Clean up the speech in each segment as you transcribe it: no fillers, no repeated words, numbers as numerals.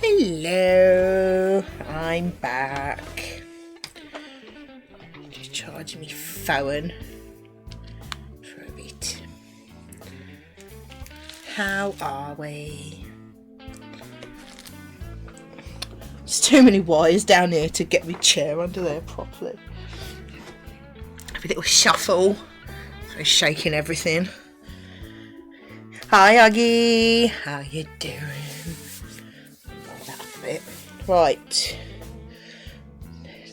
Hello, I'm back. Just charging me phone for a bit. How are we? There's too many wires down here to get my chair under there properly. Have a little shuffle. So shaking everything. Hi, Huggy. How you doing? Right,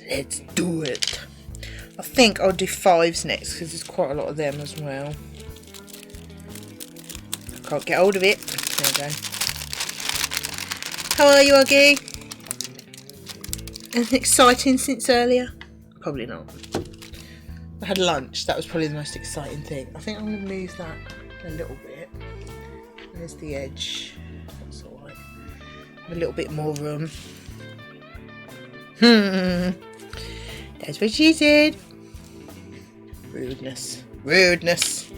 let's do it. I think I'll do fives next because there's quite a lot of them as well. I can't get hold of it. There we go. How are you, Huggy? Anything exciting since earlier? Probably not. I had lunch. That was probably the most exciting thing. I think I'm going to move that a little bit. There's the edge. That's alright. A little bit more room. That's what she said. Rudeness. Rudeness.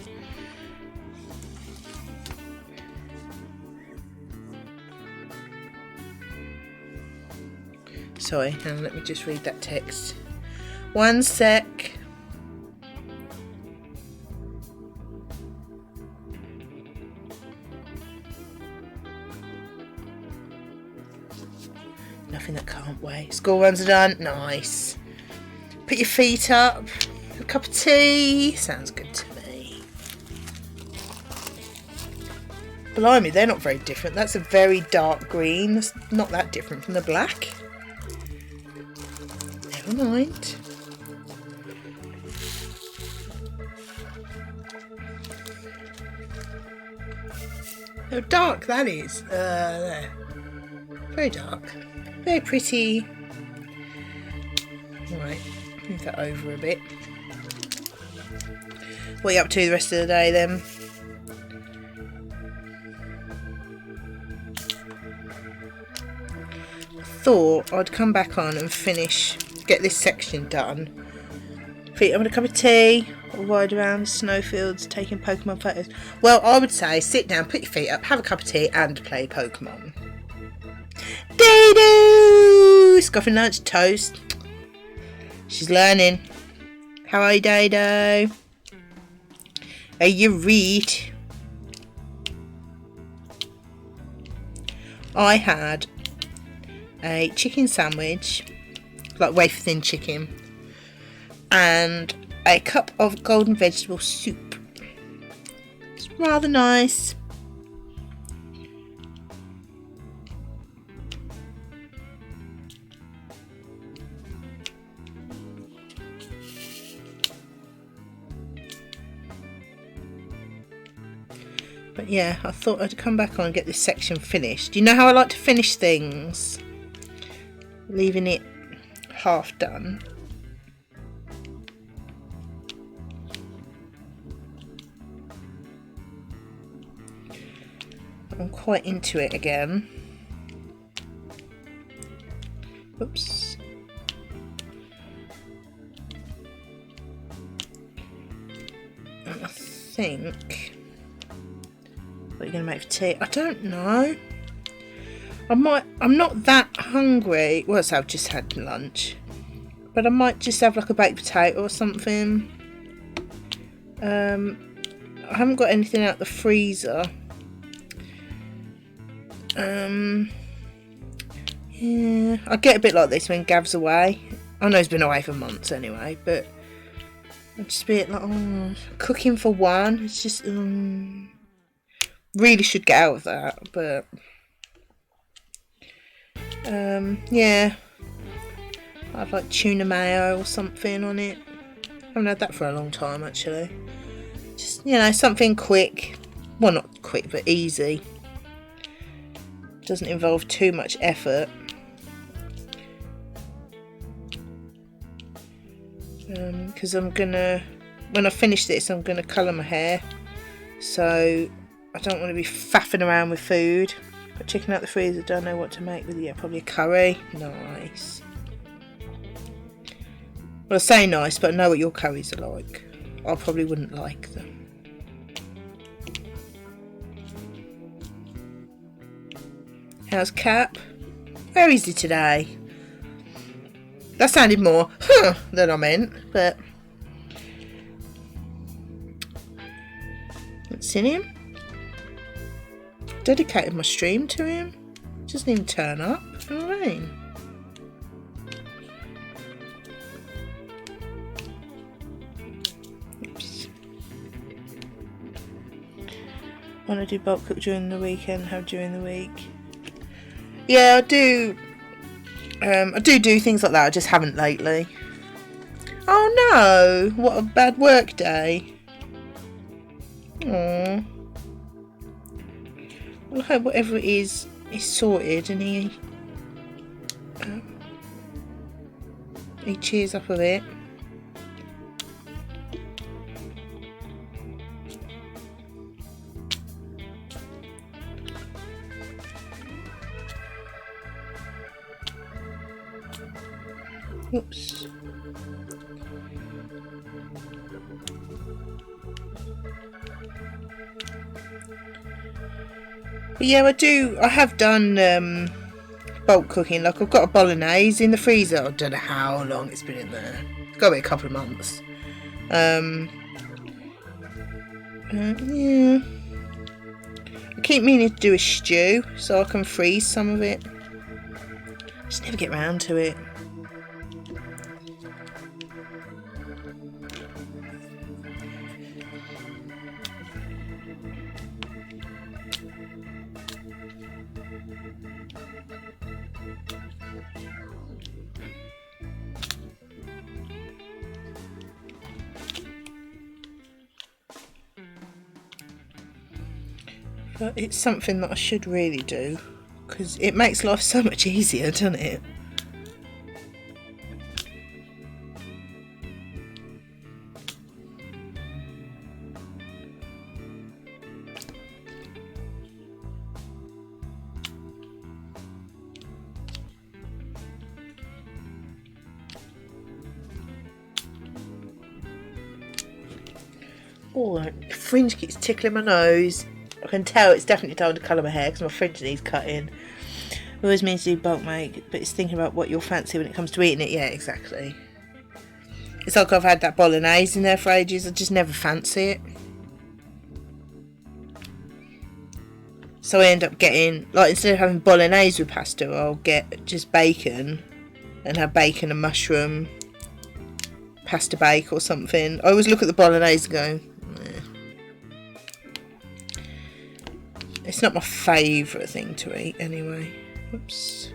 Sorry, hang on, let me just read that text. One sec. Nothing that can't wait. School runs are done. Nice. Put your feet up. A cup of tea. Sounds good to me. Blimey, they're not very different. That's a very dark green. That's not that different from the black. Never mind. How dark that is. There. Very dark. Very pretty. Right, move that over a bit. What are you up to the rest of the day then? I thought I'd come back on and get this section done. Feet up with a cup of tea, or ride around the snowfields taking Pokemon photos. Well, I would say sit down, put your feet up, have a cup of tea and play Pokemon. Dido! Scoffing lunch toast. She's learning. How are you, Dido? Are you read? I had a chicken sandwich, like wafer thin chicken, and a cup of golden vegetable soup. It's rather nice. But yeah, I thought I'd come back on and get this section finished. You know how I like to finish things? Leaving it half done. I'm quite into it again. Oops. And I think... What are you going to make for tea? I don't know. I'm not that hungry. Well, so I've just had lunch. But I might just have like a baked potato or something. I haven't got anything out the freezer. Yeah, I get a bit like this when Gav's away. I know he's been away for months anyway, but I'm just a bit like, cooking for one. It's just, really should get out of that, but yeah, I'd like tuna mayo or something on it. I haven't had that for a long time actually. Just, you know, something quick. Well, not quick, but easy. Doesn't involve too much effort. Because when I finish this, I'm gonna colour my hair, so I don't want to be faffing around with food. Got chicken out the freezer, don't know what to make with it. Yeah, probably a curry. Nice. Well, I say nice, but I know what your curries are like. I probably wouldn't like them. How's Cap? Where is he today? That sounded more than I meant, but haven't seen him. Dedicated my stream to him. Doesn't even turn up. You know what I mean? Oops. Want to do bulk cook during the weekend? How during the week? Yeah, I do. I do things like that. I just haven't lately. Oh no! What a bad work day. Aww. Well, I hope whatever it is sorted and he cheers up a bit. Oops. But yeah, I have done bulk cooking. Like, I've got a bolognese in the freezer. I don't know how long it's been in there. It's got to be a couple of months. Yeah. I keep meaning to do a stew so I can freeze some of it. Just never get round to it. But it's something that I should really do, because it makes life so much easier, doesn't it? Oh, the fringe keeps tickling my nose. I can tell it's definitely time to colour my hair because my fringe needs cutting. It always means to do bulk make, but it's thinking about what you'll fancy when it comes to eating it. Yeah, exactly. It's like I've had that bolognese in there for ages. I just never fancy it. So I end up getting, like, instead of having bolognese with pasta, I'll get just bacon and have bacon and mushroom pasta bake or something. I always look at the bolognese and go, it's not my favourite thing to eat anyway. Oops.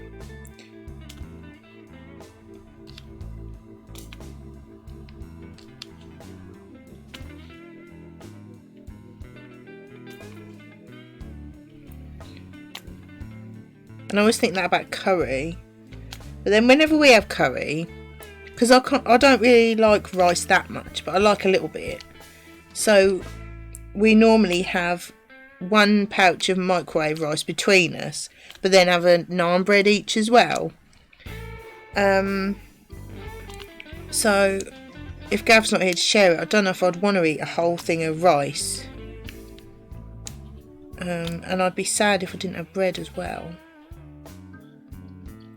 And I always think that about curry. But then whenever we have curry, because I don't really like rice that much, but I like a little bit. So we normally have one pouch of microwave rice between us, but then have a naan bread each as well. So if Gav's not here to share it, I don't know if I'd want to eat a whole thing of rice. And I'd be sad if I didn't have bread as well.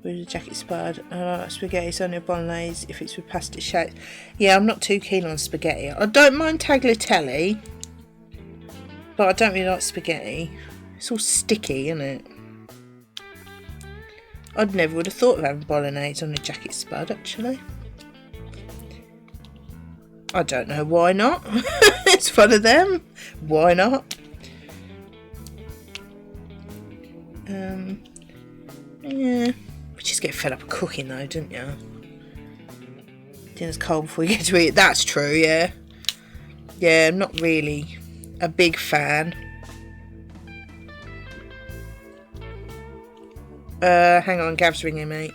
With a jacket spud. I like spaghetti, it's only a bolognese if it's with pasta shapes. Yeah, I'm not too keen on spaghetti. I don't mind tagliatelle, but I don't really like spaghetti. It's all sticky, isn't it? I'd never would have thought of having bolognese on a jacket spud, actually. I don't know why not. It's one of them. Why not? Yeah. You just get fed up of cooking though, don't you? Dinner's cold before you get to eat it. That's true, yeah. Yeah, I'm not really a big fan. Hang on, Gav's ringing me.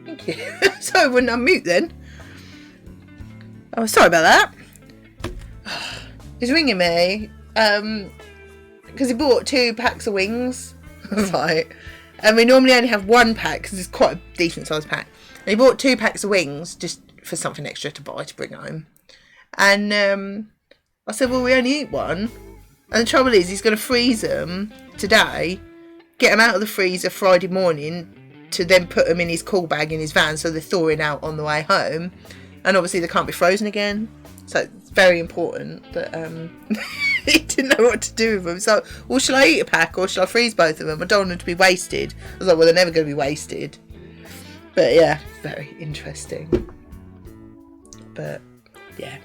Thank you. So I wouldn't unmute then. Oh, sorry about that. He's ringing me because he bought 2 packs of wings. Right. And we normally only have 1 pack because it's quite a decent sized pack. And he bought 2 packs of wings just for something extra to buy to bring home. And I said, well, we only eat 1. And the trouble is, he's going to freeze them today, get them out of the freezer Friday morning to then put them in his cool bag in his van so they're thawing out on the way home. And obviously they can't be frozen again. So it's very important that he didn't know what to do with them. So, well, shall I eat a pack or shall I freeze both of them? I don't want them to be wasted. I was like, well, they're never going to be wasted. But yeah, very interesting. But yeah.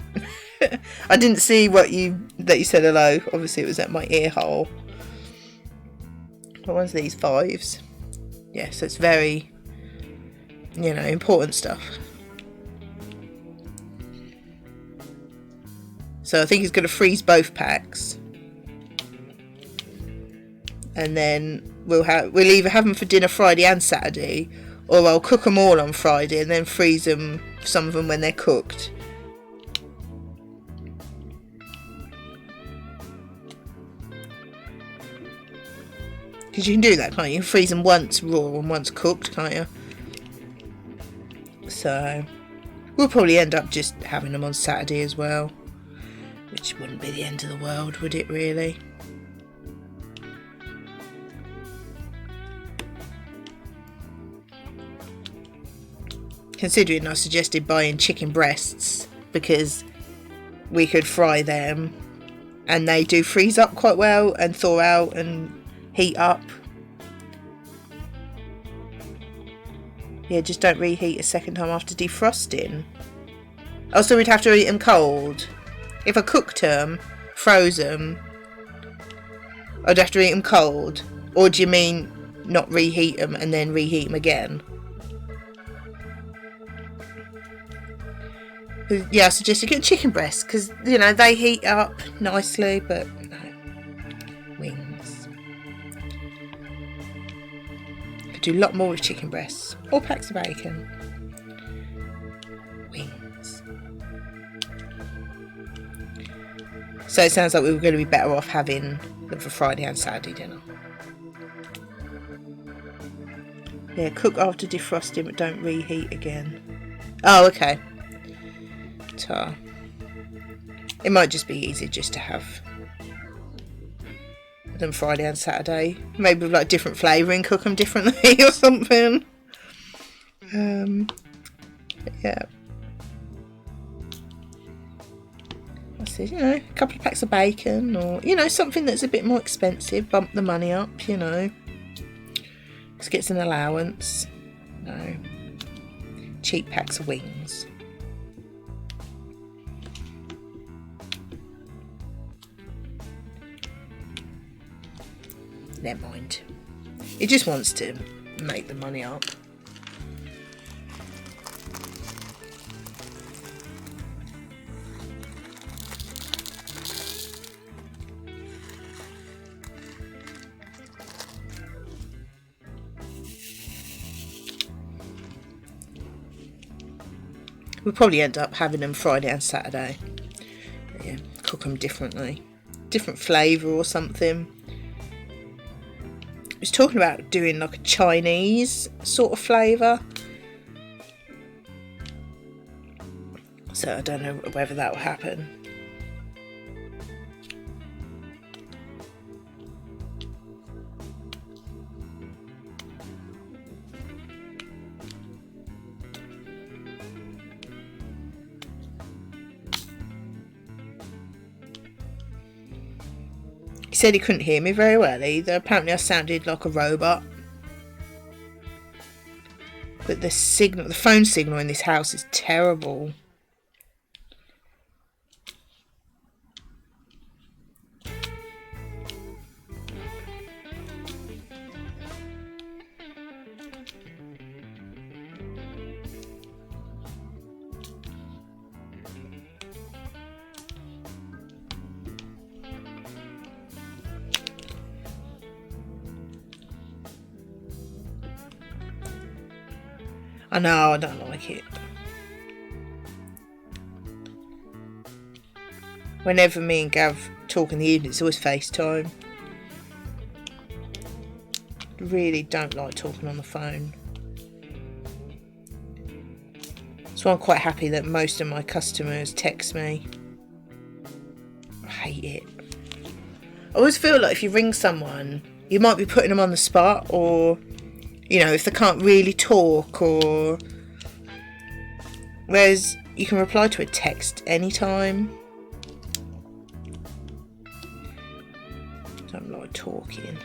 I didn't see that you said hello. Obviously it was at my ear hole. What one's these? 5s. Yeah, so it's very, important stuff. So I think he's going to freeze both packs. And then we'll either have them for dinner Friday and Saturday, or I'll cook them all on Friday and then freeze them, some of them when they're cooked. Because you can do that, can't you? You can freeze them once raw and once cooked, can't you? So we'll probably end up just having them on Saturday as well. Which wouldn't be the end of the world, would it really? Considering I suggested buying chicken breasts because we could fry them and they do freeze up quite well and thaw out and heat up. Yeah, just don't reheat a second time after defrosting. Oh, so we'd have to eat them cold. If I cooked them, froze them, I'd have to eat them cold. Or do you mean not reheat them and then reheat them again? Yeah, I suggested getting chicken breasts because, they heat up nicely, but no. Wings. Could do a lot more with chicken breasts or packs of bacon. Wings. So it sounds like we were going to be better off having them for Friday and Saturday dinner. Yeah, cook after defrosting but don't reheat again. Oh, okay. So it might just be easier just to have them Friday and Saturday. Maybe with like different flavouring, cook them differently or something. Yeah. I see, a couple of packs of bacon or, something that's a bit more expensive. Bump the money up, Just gets an allowance. No. Cheap packs of wings. Never mind. He just wants to make the money up. We'll probably end up having them Friday and Saturday. But yeah, cook them differently. Different flavour or something. I was talking about doing like a Chinese sort of flavour. So I don't know whether that will happen. He said he couldn't hear me very well either. Apparently I sounded like a robot. But the phone signal in this house is terrible. I know, I don't like it. Whenever me and Gav talk in the evening, it's always FaceTime. Really don't like talking on the phone. So I'm quite happy that most of my customers text me. I hate it. I always feel like if you ring someone, you might be putting them on the spot, or you know, if they can't really talk, or whereas you can reply to a text anytime. Don't like talking.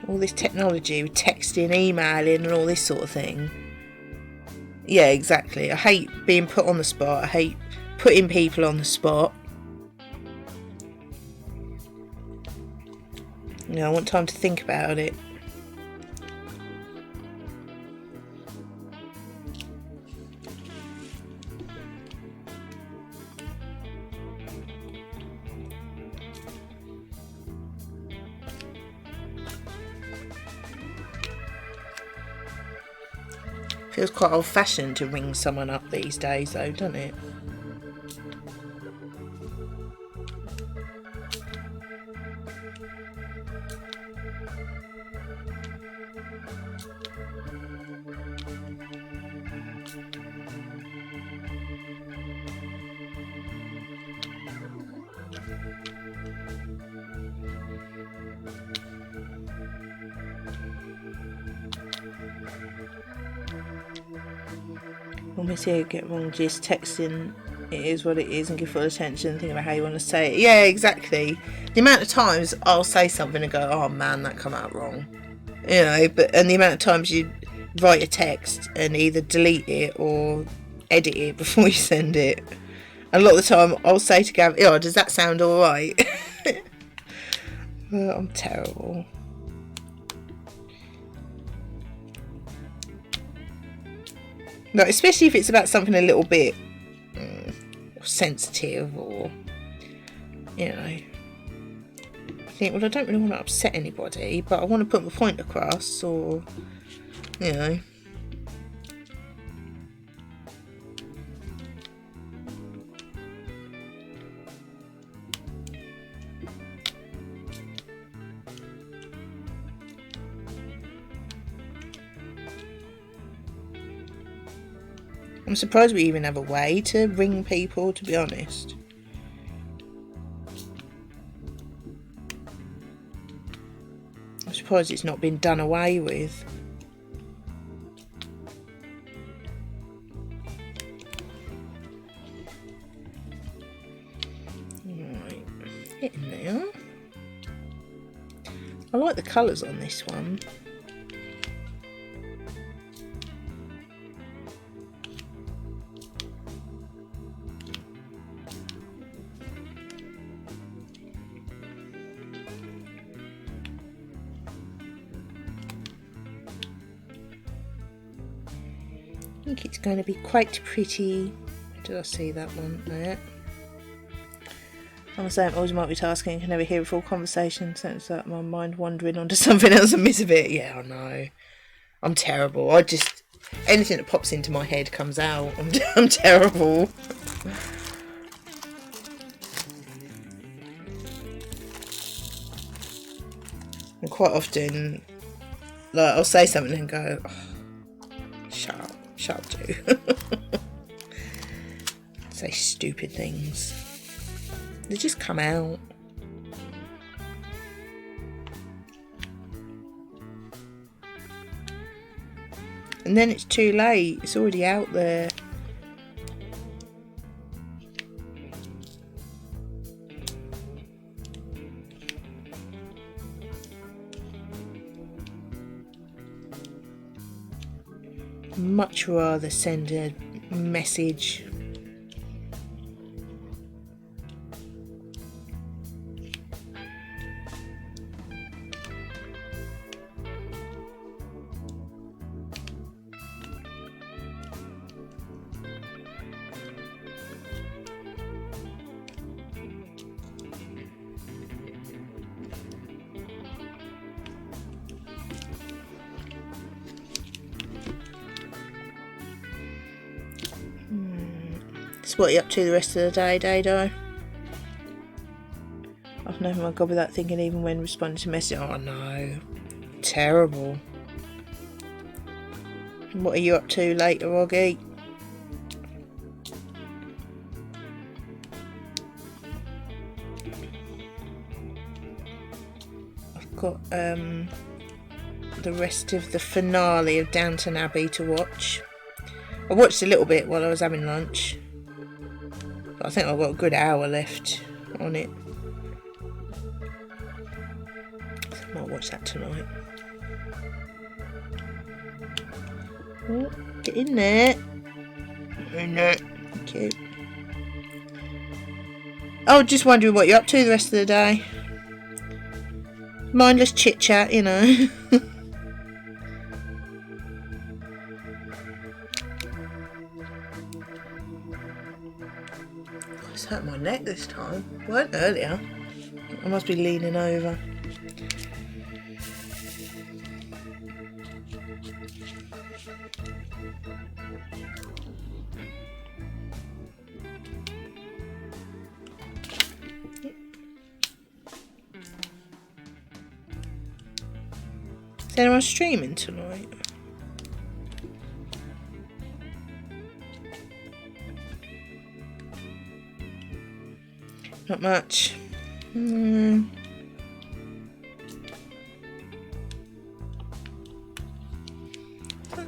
All this technology with texting, emailing and all this sort of thing. Yeah, exactly. I hate being put on the spot. I hate putting people on the spot. You know, I want time to think about it. Feels quite old-fashioned to ring someone up these days though, doesn't it? Almost here, get wrong gist, texting it is what it is and give full attention, think about how you want to say it. Yeah, exactly. The amount of times I'll say something and go, oh man, that come out wrong. You know, and the amount of times you write a text and either delete it or edit it before you send it. And a lot of the time I'll say to Gav, oh, does that sound alright? Well, I'm terrible. No, especially if it's about something a little bit sensitive, or you know, I think, well, I don't really want to upset anybody, but I want to put my point across, or you know. I'm surprised we even have a way to ring people, to be honest. I'm surprised it's not been done away with. Right, getting there. I like the colours on this one. I think it's going to be quite pretty. Did I see that one there? I'm the same, always multitasking, can never hear a full conversation, so it's like my mind wandering onto something else and miss a bit. Yeah, I know. I'm terrible. Anything that pops into my head comes out. I'm terrible. And quite often, like, I'll say something and go, oh, shut up too. Say stupid things. They just come out. And then it's too late. It's already out there. Much rather send a message. So what are you up to the rest of the day, Dado? I've never my God without thinking even when responding to messages. Oh no. Terrible. What are you up to later, Oggy? I've got the rest of the finale of Downton Abbey to watch. I watched a little bit while I was having lunch. But I think I've got a good hour left on it. I might watch that tonight. Oh, get in there. In there. Thank you. Oh, just wondering what you're up to the rest of the day. Mindless chit chat, you know. It's hurt my neck this time. It weren't earlier. I must be leaning over. Is anyone streaming tonight? Not much. Doesn't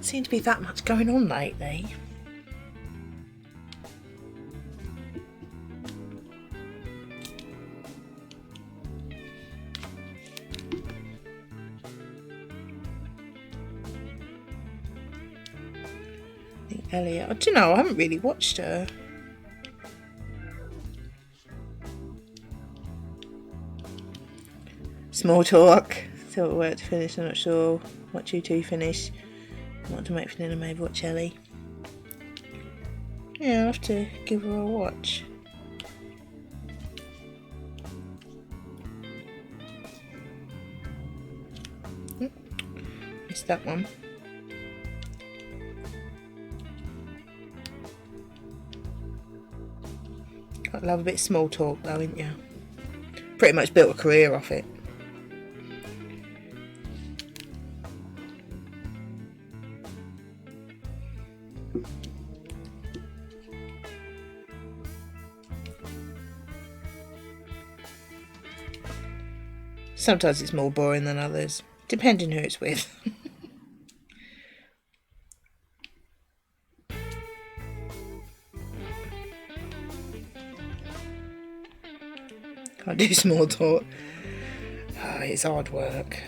seem to be that much going on lately. I think Elliot. I don't know. I haven't really watched her. Small talk. Still at work to finish. I'm not sure what you two finish. I want to make for dinner, maybe watch Ellie. Yeah, I'll have to give her a watch. Missed that one. I love a bit of small talk though, ain't you? Pretty much built a career off it. Sometimes it's more boring than others, depending who it's with. Can't do small talk. Oh, it's hard work.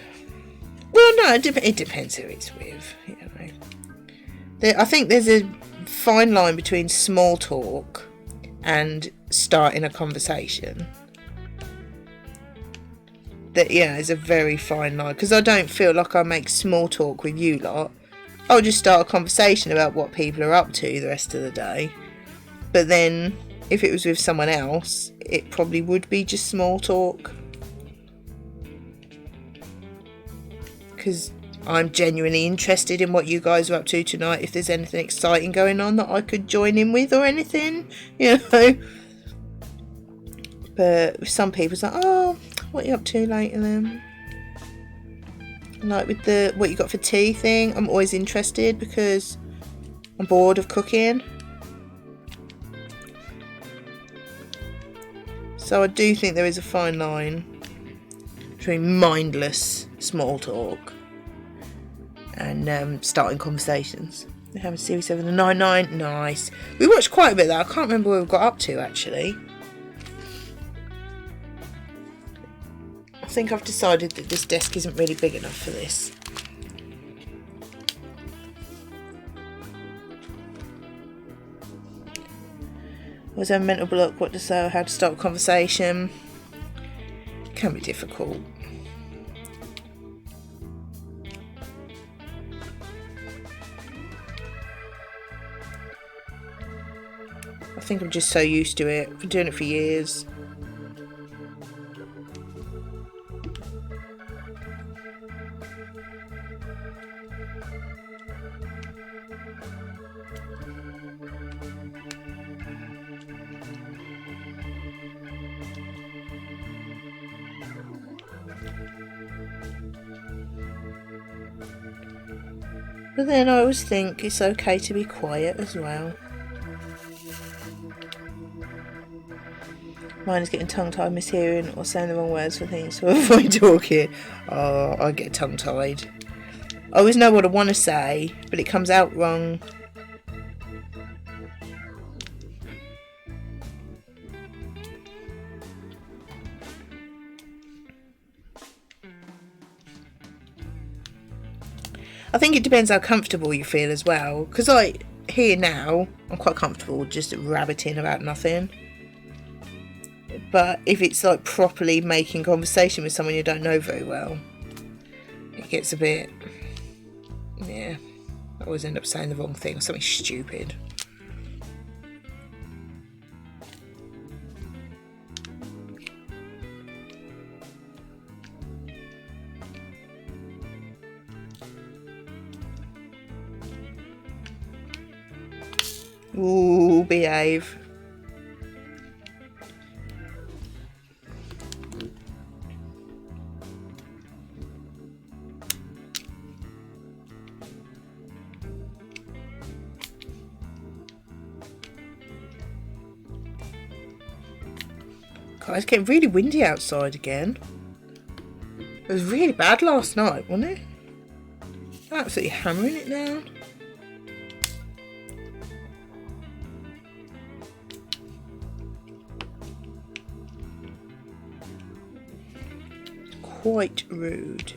Well, no, it depends who it's with. You know, I think there's a fine line between small talk and starting a conversation. That, yeah, is a very fine line, because I don't feel like I make small talk with you lot. I'll just start a conversation about what people are up to the rest of the day, but then if it was with someone else, it probably would be just small talk. Because I'm genuinely interested in what you guys are up to tonight. If there's anything exciting going on that I could join in with or anything, you know. But some people's like, oh, what are you up to later then? Like with the what you got for tea thing, I'm always interested because I'm bored of cooking. So I do think there is a fine line between mindless small talk and starting conversations. We're having Series 7 and 99. Nice. We watched quite a bit of that. I can't remember where we got up to actually. I think I've decided that this desk isn't really big enough for this. Was there a mental block? What to say? How to start a conversation? Can be difficult. I think I'm just so used to it. I've been doing it for years. But then I always think it's okay to be quiet as well. Mine is getting tongue-tied, mishearing or saying the wrong words for things to avoid talking. Oh, I get tongue-tied. I always know what I want to say, but it comes out wrong. I think it depends how comfortable you feel as well. Because like here now, I'm quite comfortable just rabbiting about nothing. But if it's like properly making conversation with someone you don't know very well, it gets a bit, yeah, I always end up saying the wrong thing or something stupid. Ooh, behave. God, it's getting really windy outside again. It was really bad last night, wasn't it? Absolutely hammering it down. Quite rude.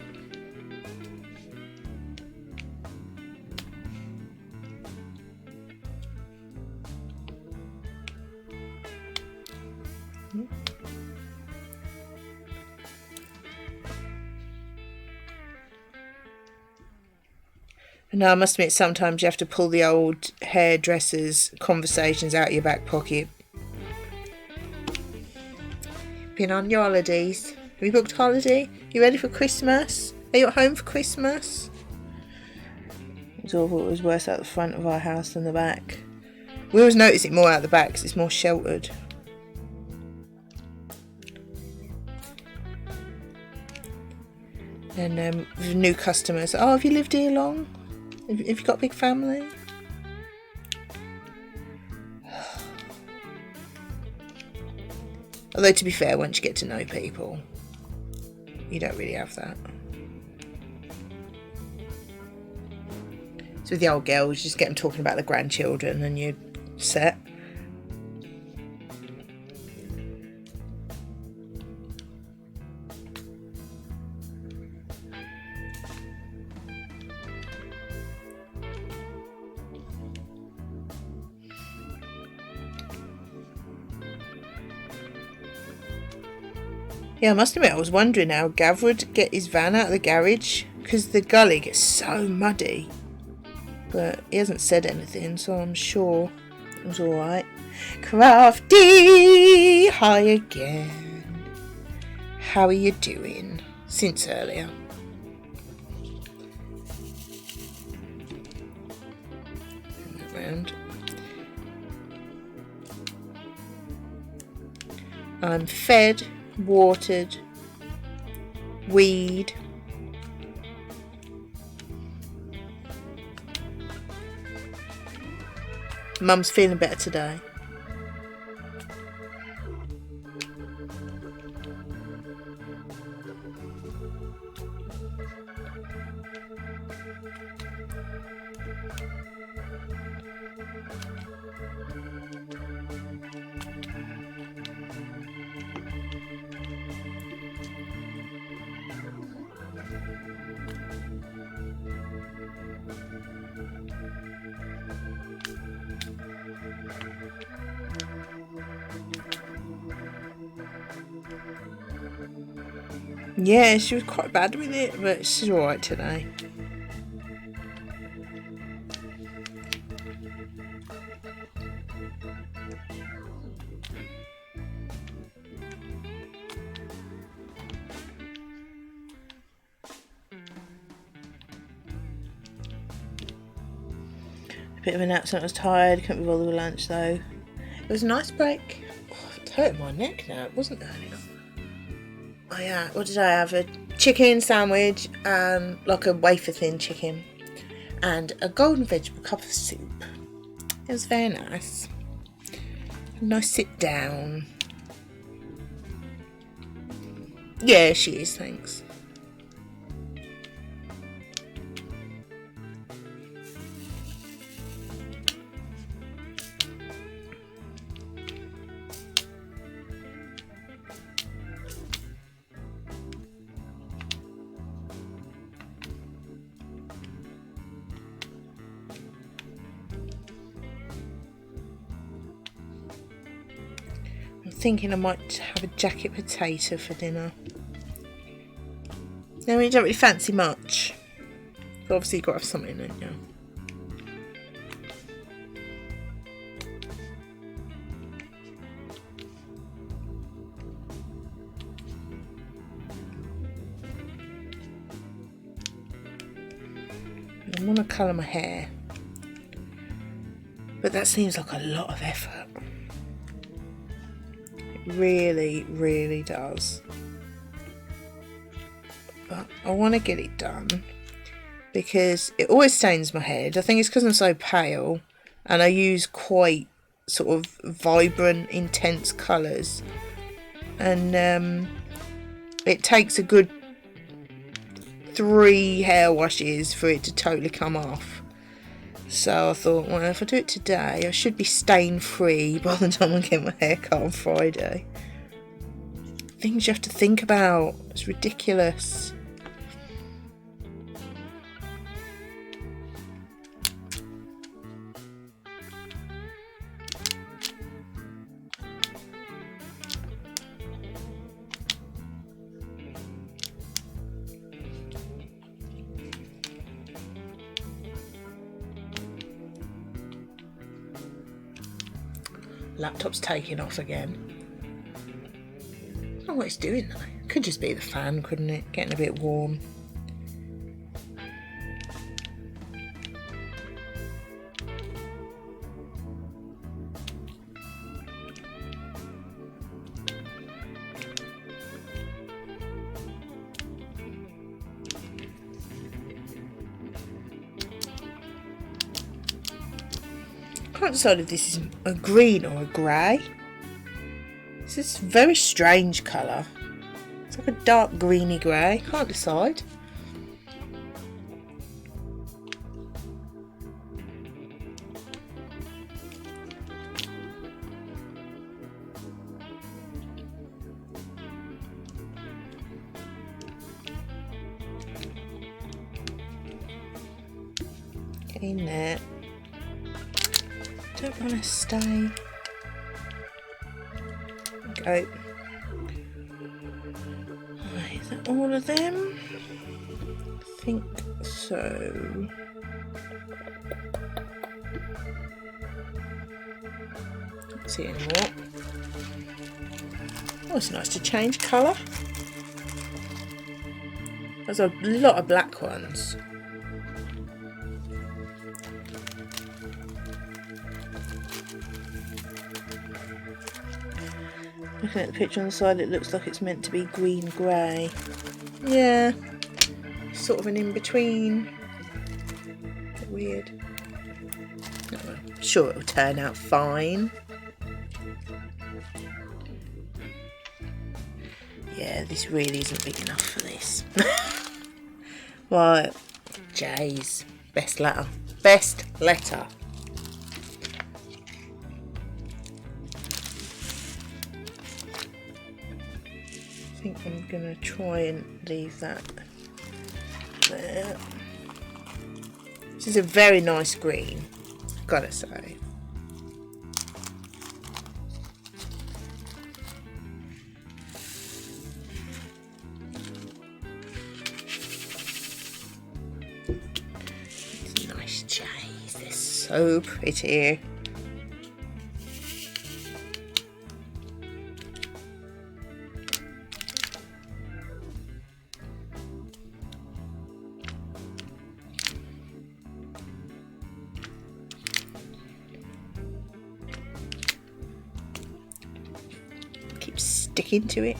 No, I must admit, sometimes you have to pull the old hairdressers' conversations out of your back pocket. Been on your holidays? Have you booked a holiday? You ready for Christmas? Are you at home for Christmas? It's awful. It was worse out the front of our house than the back. We always notice it more out the back because it's more sheltered. And with new customers, oh, have you lived here long? Have you got a big family? Although to be fair, once you get to know people, you don't really have that. So with the old girls, you just get them talking about the grandchildren and you're set. Yeah, I must admit, I was wondering how Gav would get his van out of the garage because the gully gets so muddy. But he hasn't said anything, so I'm sure it was alright. Crafty, hi again. How are you doing since earlier? Around. I'm fed, watered, weed. Mum's feeling better today. Yeah, she was quite bad with it, but she's alright today. A bit of an accent, I was tired, couldn't be bothered with lunch though. It was a nice break. Oh, it's hurting my neck now, it wasn't earlier. Oh yeah, what did I have? A chicken sandwich, like a wafer thin chicken, and a golden vegetable cup of soup. It was very nice. A nice sit down. Yeah, she is, thanks. I'm thinking I might have a jacket potato for dinner. No, you don't really fancy much. But obviously you've got to have something, don't you? I want to colour my hair. But that seems like a lot of effort. It really, really does. But I want to get it done because it always stains my head. I think it's because I'm so pale and I use quite sort of vibrant, intense colours. And it takes a good 3 hair washes for it to totally come off. So I thought, well, if I do it today, I should be stain free by the time I get my hair cut on Friday. Things you have to think about. It's ridiculous. Laptop's taking off again. I don't know what it's doing though. Could just be the fan, couldn't it? Getting a bit warm. I can't decide if this is a green or a grey. This is a very strange colour. It's like a dark greeny grey. Can't decide. Get in there. Don't want to stay. Go. Right, is that all of them? I think so. Let's see it anymore. Oh, it's nice to change colour. There's a lot of black ones. Looking at the picture on the side, it looks like it's meant to be green-grey. Yeah, sort of an in-between. Weird. Oh, well, I'm sure it'll turn out fine. Yeah, this really isn't big enough for this. Right, J's. Best letter. Best letter. I think I'm going to try and leave that there. This is a very nice green, gotta say. Nice J's, they're so pretty. Keep sticking to it.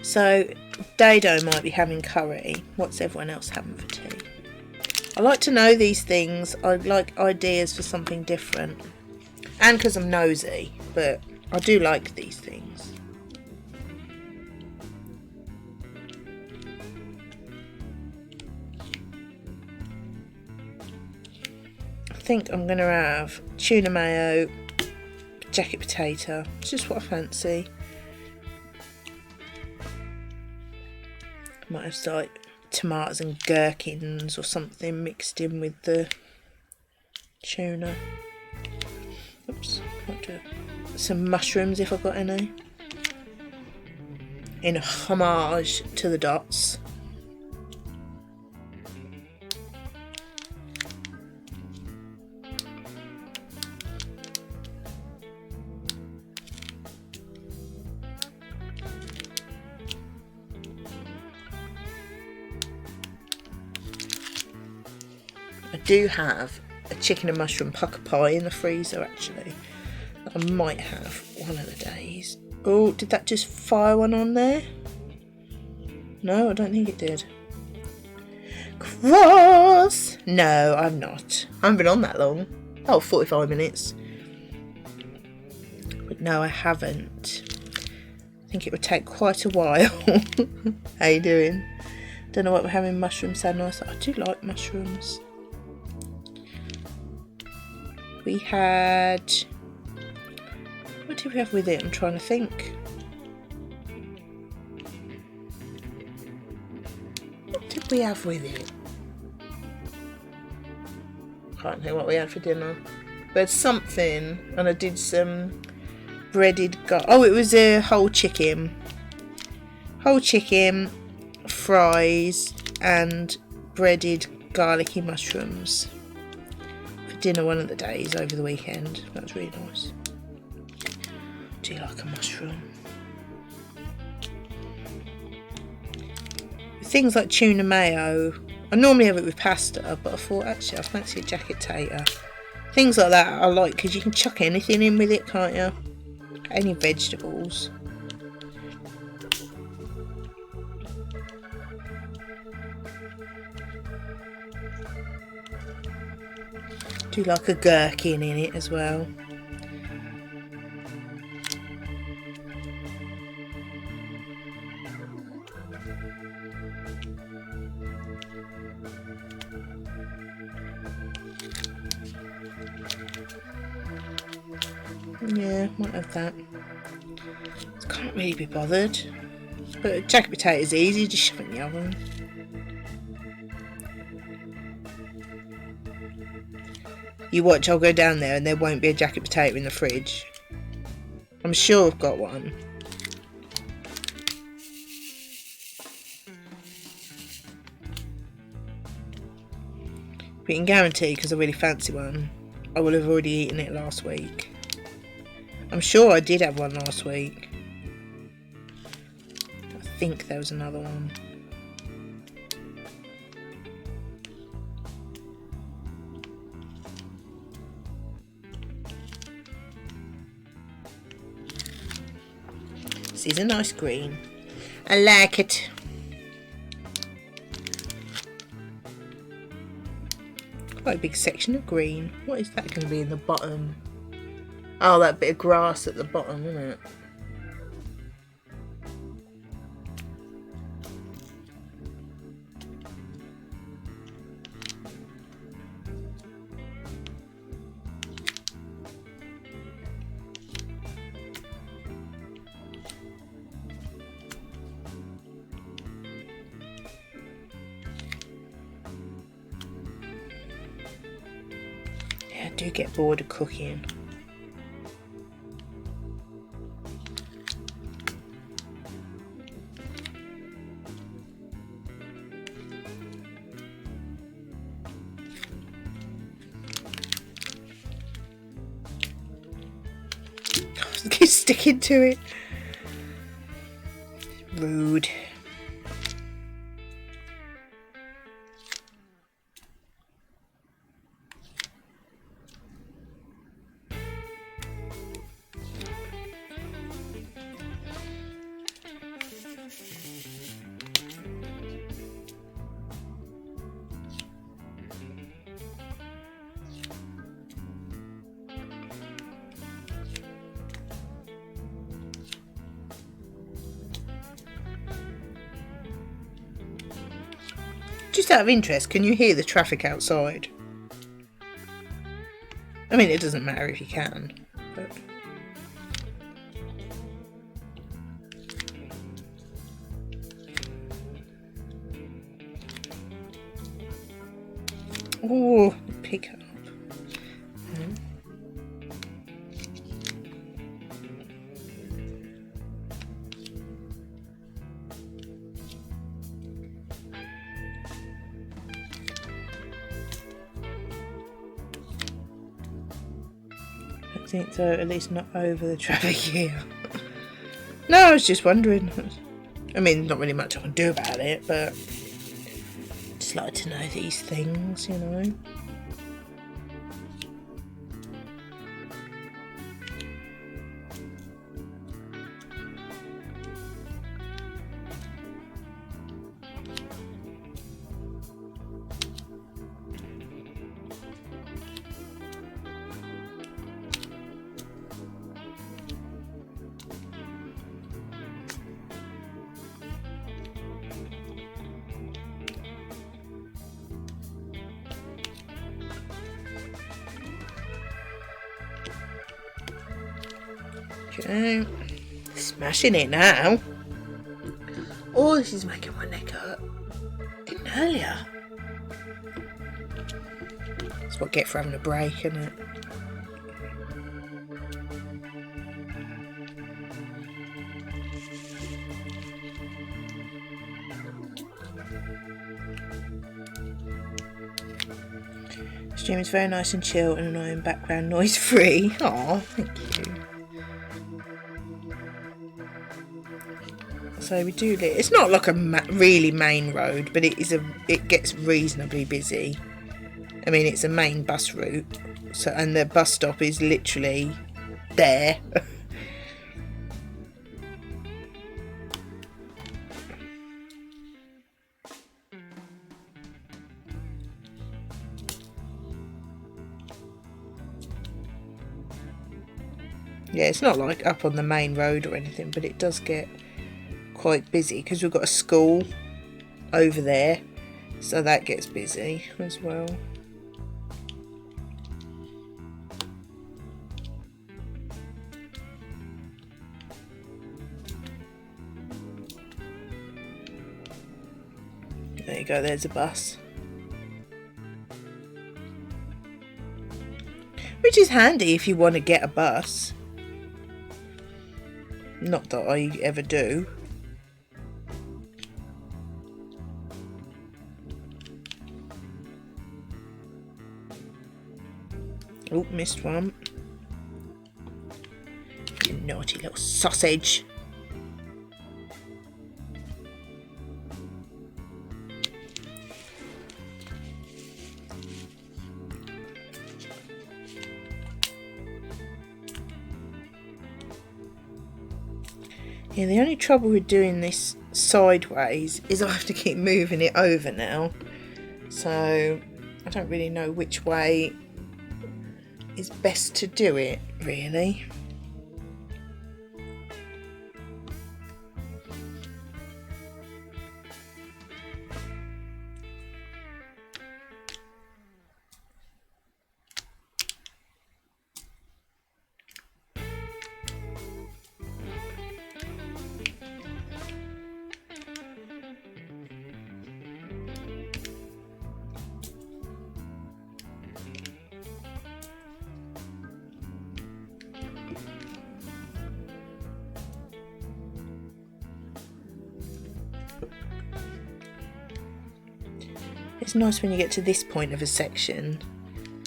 So Dado might be having curry. What's everyone else having for tea? I like to know these things. I like ideas for something different. And because I'm nosy, but I do like these things. I think I'm going to have tuna mayo, jacket potato. It's just what I fancy. Might have like tomatoes and gherkins or something mixed in with the tuna. Oops, might do some mushrooms if I've got any. In homage to the dots. I do have a chicken and mushroom pucker pie in the freezer actually. I might have one of the days. Oh, did that just fire one on there? No, I don't think it did. Cross! No, I'm not. I haven't been on that long. Oh, 45 minutes. But no, I haven't. I think it would take quite a while. How you doing? Don't know what we're having. Mushrooms sound nice. I do like mushrooms. We had... What did we have with it? I'm trying to think. What did we have with it? Can't think what we had for dinner. But something, and I did some breaded oh, it was a whole chicken. Whole chicken, fries, and breaded garlicky mushrooms. For dinner one of the days over the weekend. That was really nice. Do you like a mushroom? Things like tuna mayo, I normally have it with pasta, but I thought actually I fancy a jacket tater. Things like that I like because you can chuck anything in with it, can't you? Any vegetables. Do like a gherkin in it as well. Yeah, might have that. Can't really be bothered. But a jacket potato is easy, just shove it in the oven. You watch, I'll go down there and there won't be a jacket potato in the fridge. I'm sure I've got one. We can guarantee, because I really fancy one, I will have already eaten it last week. I'm sure I did have one last week. I think there was another one. This is a nice green. I like it. Quite a big section of green. What is that going to be in the bottom? Oh, that bit of grass at the bottom, isn't it? I do get bored of cooking. Keep sticking to it. Rude. Just out of interest, can you hear the traffic outside? I mean, it doesn't matter if you can, but... Oh, pick up. I think so, at least not over the traffic here. No, I was just wondering. I mean, not really much I can do about it, but just like to know these things, you know. Okay, smashing it now. Oh, this is making my neck hurt. Didn't earlier. That's what I get for having a break, isn't it? Stream is very nice and chill and annoying background noise free. Aw, thank you. So we do. It's not like a really main road, but it gets reasonably busy. I mean, it's a main bus route, so and the bus stop is literally there. Yeah, it's not like up on the main road or anything, but it does get quite busy because we've got a school over there, so that gets busy as well. There you go, there's a bus. Which is handy if you want to get a bus. Not that I ever do. Oh, missed one. You naughty little sausage. Yeah, the only trouble with doing this sideways is I have to keep moving it over now. So I don't really know which way is best to do it, really. It's nice when you get to this point of a section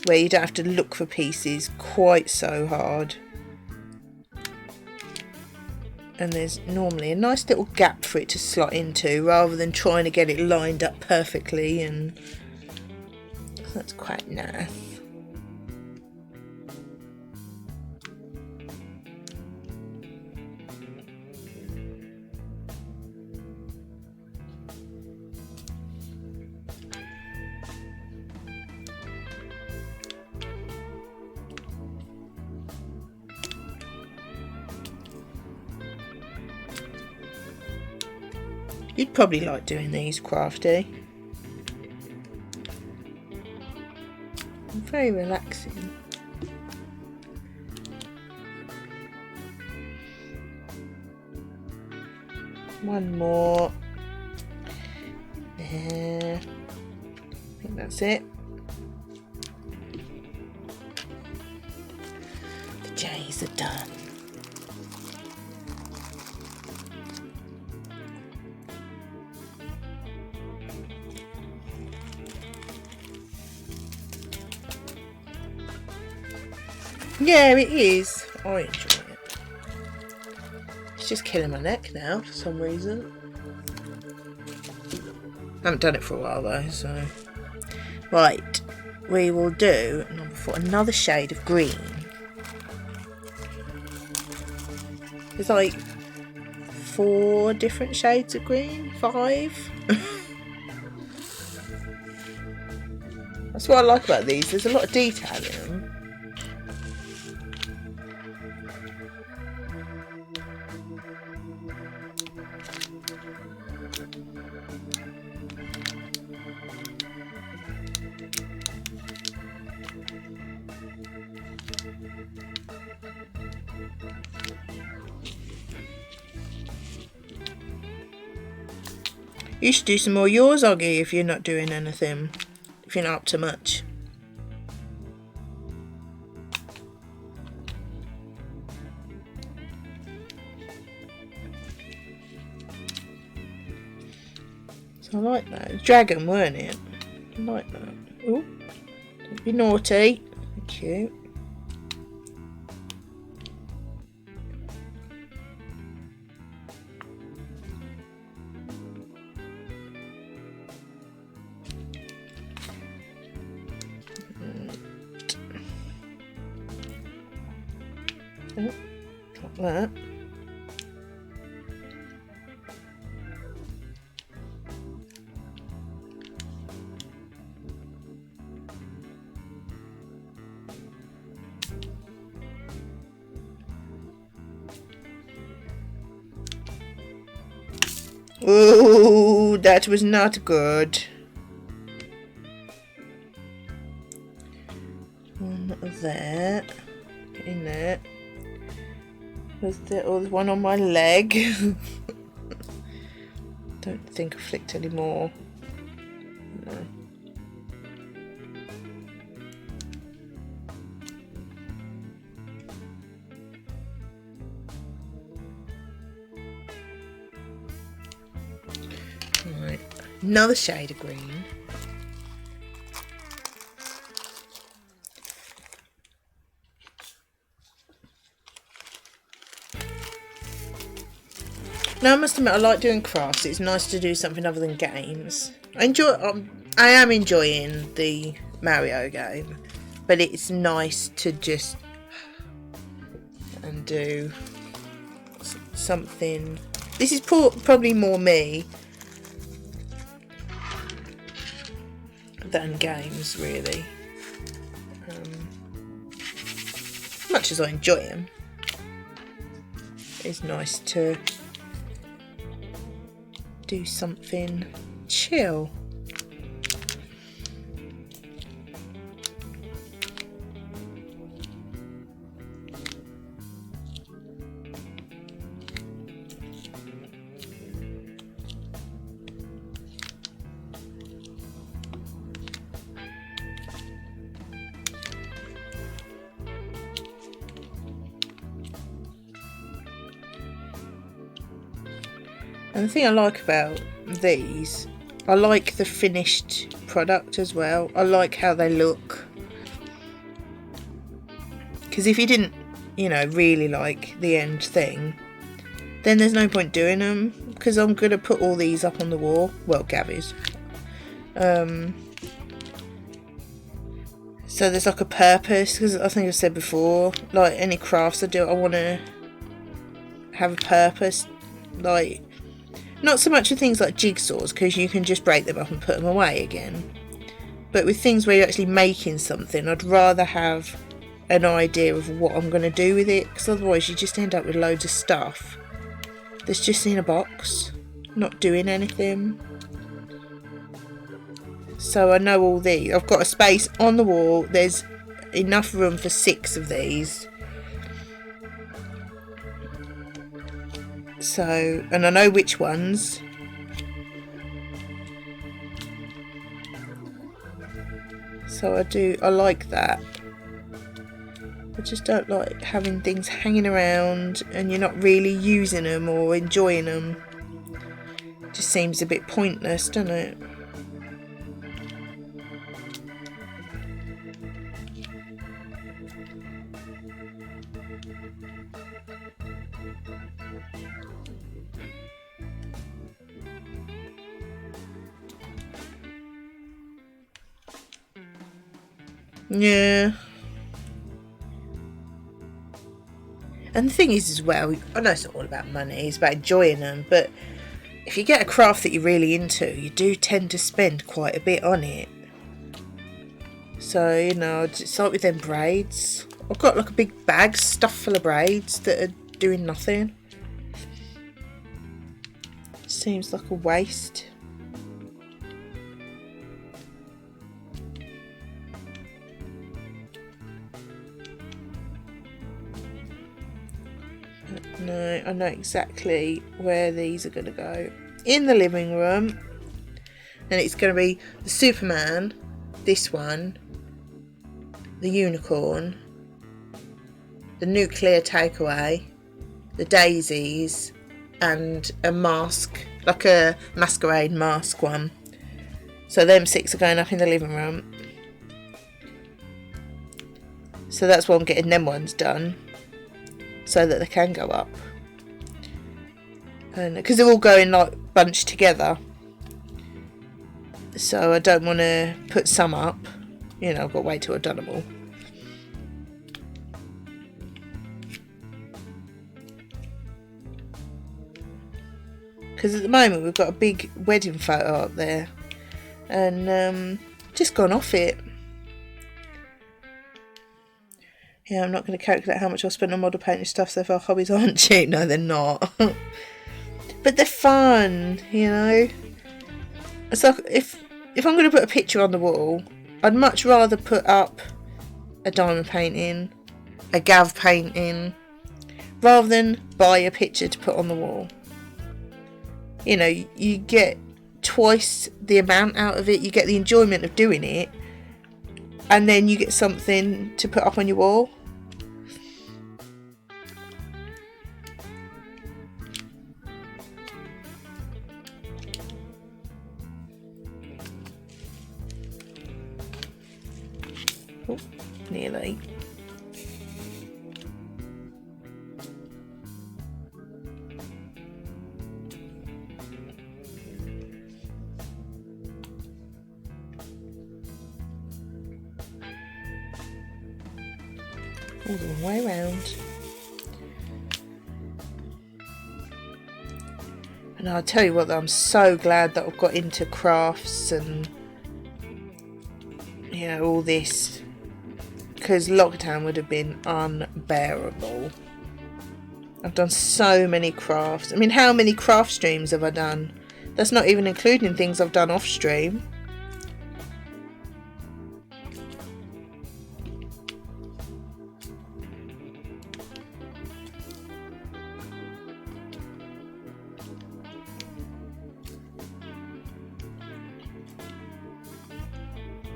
where you don't have to look for pieces quite so hard. And there's normally a nice little gap for it to slot into rather than trying to get it lined up perfectly, and that's quite nice. You'd probably like doing these, Crafty. Very relaxing. One more. There. I think that's it. The J's are done. Yeah, it is. I enjoy it. It's just killing my neck now for some reason. I haven't done it for a while though, so. Right, we will do number 4, another shade of green. There's like 4 different shades of green, 5. That's what I like about these. There's a lot of detail in them. You should do some more yours, Oggy, if you're not doing anything. If you're not up to much. So I like that. Dragon, weren't it? I like that. Oh, don't be naughty. Thank you. Oh, drop that. Oh, that was not good. One there. Get in there. There's one on my leg. Don't think I flicked any more. No. Right, another shade of green. Now I must admit I like doing crafts. It's nice to do something other than games. I am enjoying the Mario game, but it's nice to just and do something. This is probably more me than games, really. Much as I enjoy them, it's nice to do something chill. And the thing I like about these, I like the finished product as well. I like how they look. Because if you didn't, really like the end thing, then there's no point doing them. Because I'm going to put all these up on the wall. Well, Gabby's. So there's like a purpose. Because I think I've said before, like any crafts I do, I want to have a purpose. Like, not so much with things like jigsaws, because you can just break them up and put them away again. But with things where you're actually making something, I'd rather have an idea of what I'm going to do with it, because otherwise you just end up with loads of stuff that's just in a box, not doing anything. So I know all these. I've got a space on the wall. There's enough room for 6 of these. So, and I know which ones. So I like that. I just don't like having things hanging around and you're not really using them or enjoying them. It just seems a bit pointless, doesn't it? Yeah. And the thing is as well, I know it's not all about money, it's about enjoying them, but if you get a craft that you're really into, you do tend to spend quite a bit on it. So, it's like with them braids. I've got like a big bag stuffed full of braids that are doing nothing. Seems like a waste. No, I know exactly where these are going to go. In the living room. And it's going to be the Superman, this one, the unicorn, the nuclear takeaway, the daisies, and a mask, like a masquerade mask one. So them 6 are going up in the living room. So that's why I'm getting them ones done, so that they can go up. And because they're all going like bunched together, so I don't want to put some up. I've got to wait till I've done them all. Because at the moment we've got a big wedding photo up there, and just gone off it. Yeah, I'm not going to calculate how much I spent on model painting stuff so far. Hobbies aren't cheap. No, they're not. But they're fun, It's like if I'm going to put a picture on the wall, I'd much rather put up a diamond painting, a Gav painting, rather than buy a picture to put on the wall. You get twice the amount out of it. You get the enjoyment of doing it, and then you get something to put up on your wall. Oh, nearly. all the way around. And I'll tell you what, I'm so glad that I've got into crafts and, you know, all this, because lockdown would have been unbearable. I've done so many crafts. I mean, how many craft streams have I done? That's not even including things I've done off stream.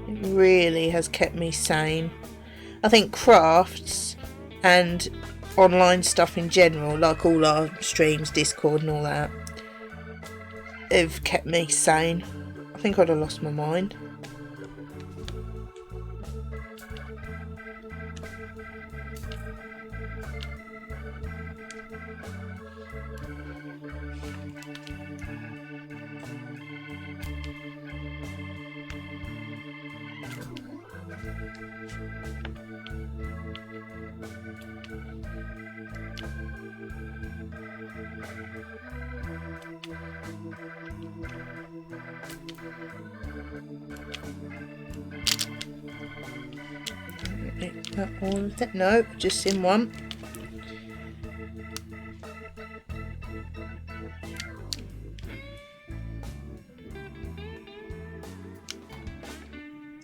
It really has kept me sane. I think crafts and online stuff in general, like all our streams, Discord and all that, have kept me sane. I think I'd have lost my mind. All of it? No, just in one.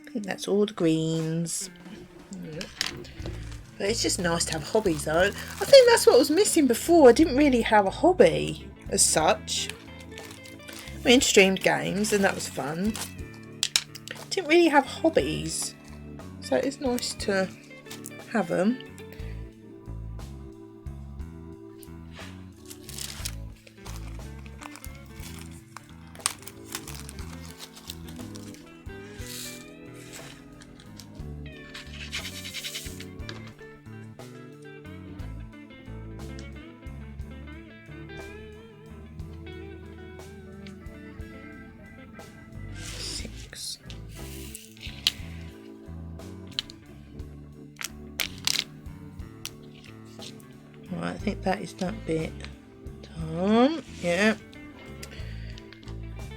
I think that's all the greens. But it's just nice to have hobbies though. I think that's what was missing before. I didn't really have a hobby as such. I mean, streamed games and that was fun. Didn't really have hobbies. So it's nice to have them. Right, I think that is that bit done. Yeah.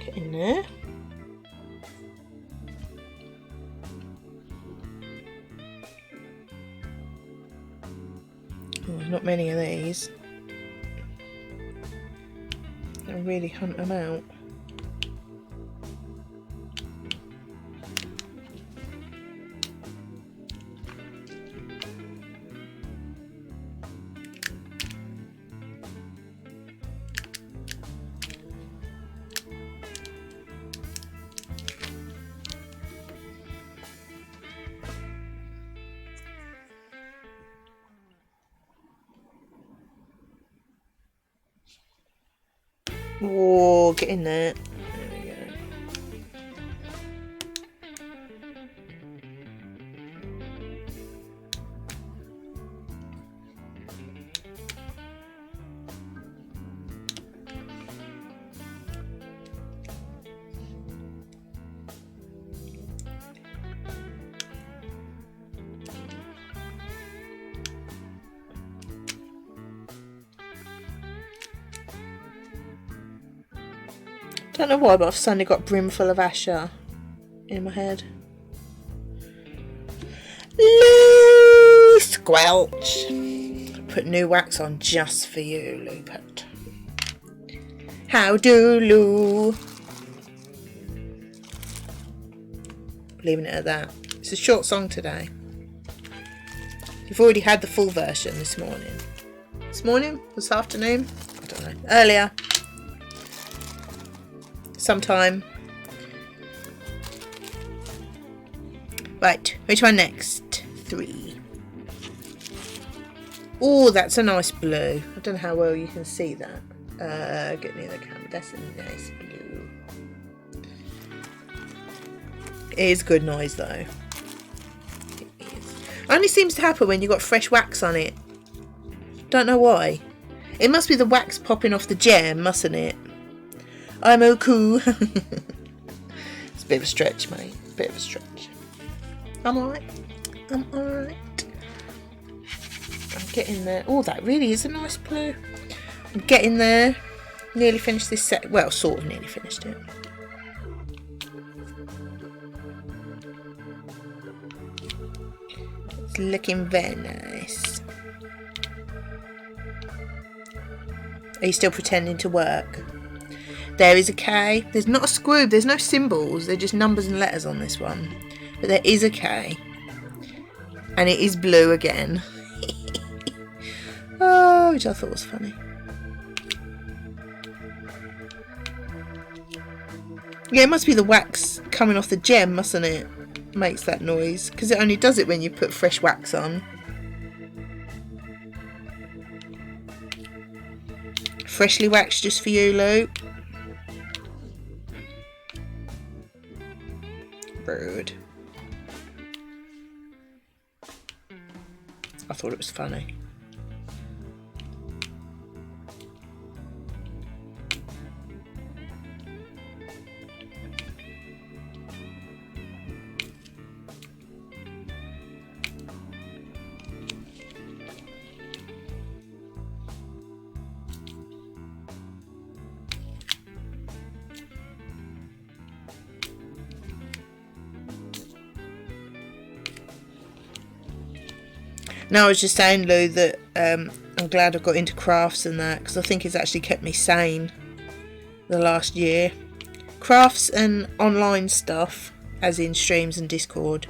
Get in there. Oh, there's not many of these. I'll really hunt them out. Whoa, get in there. There we go. Don't know why, but I've suddenly got Brimful of Asher in my head. Lou Squelch! I put new wax on just for you, Lupet. How do, Lou? Leaving it at that. It's a short song today. You've already had the full version this morning. This morning? This afternoon? I don't know. Earlier. Sometime. Right, which one next? 3. Oh, that's a nice blue. I don't know how well you can see that. Get near the camera. That's a nice blue. It is good noise though. It is. Only seems to happen when you've got fresh wax on it. Don't know why. It must be the wax popping off the gem, mustn't it? I'm okay. It's a bit of a stretch, mate. Bit of a stretch. I'm alright. I'm alright. I'm getting there. Oh, that really is a nice blue. I'm getting there. Nearly finished this set. Well, sort of nearly finished it. It's looking very nice. Are you still pretending to work? There is a K. There's not a screw. There's no symbols. They're just numbers and letters on this one. But there is a K. And it is blue again. Oh, which I thought was funny. Yeah, it must be the wax coming off the gem, mustn't it? Makes that noise. Because it only does it when you put fresh wax on. Freshly waxed just for you, Luke. Rude. I thought it was funny. No, I was just saying, Lou, that I'm glad I got into crafts and that, because I think it's actually kept me sane the last year. Crafts and online stuff, as in streams and Discord.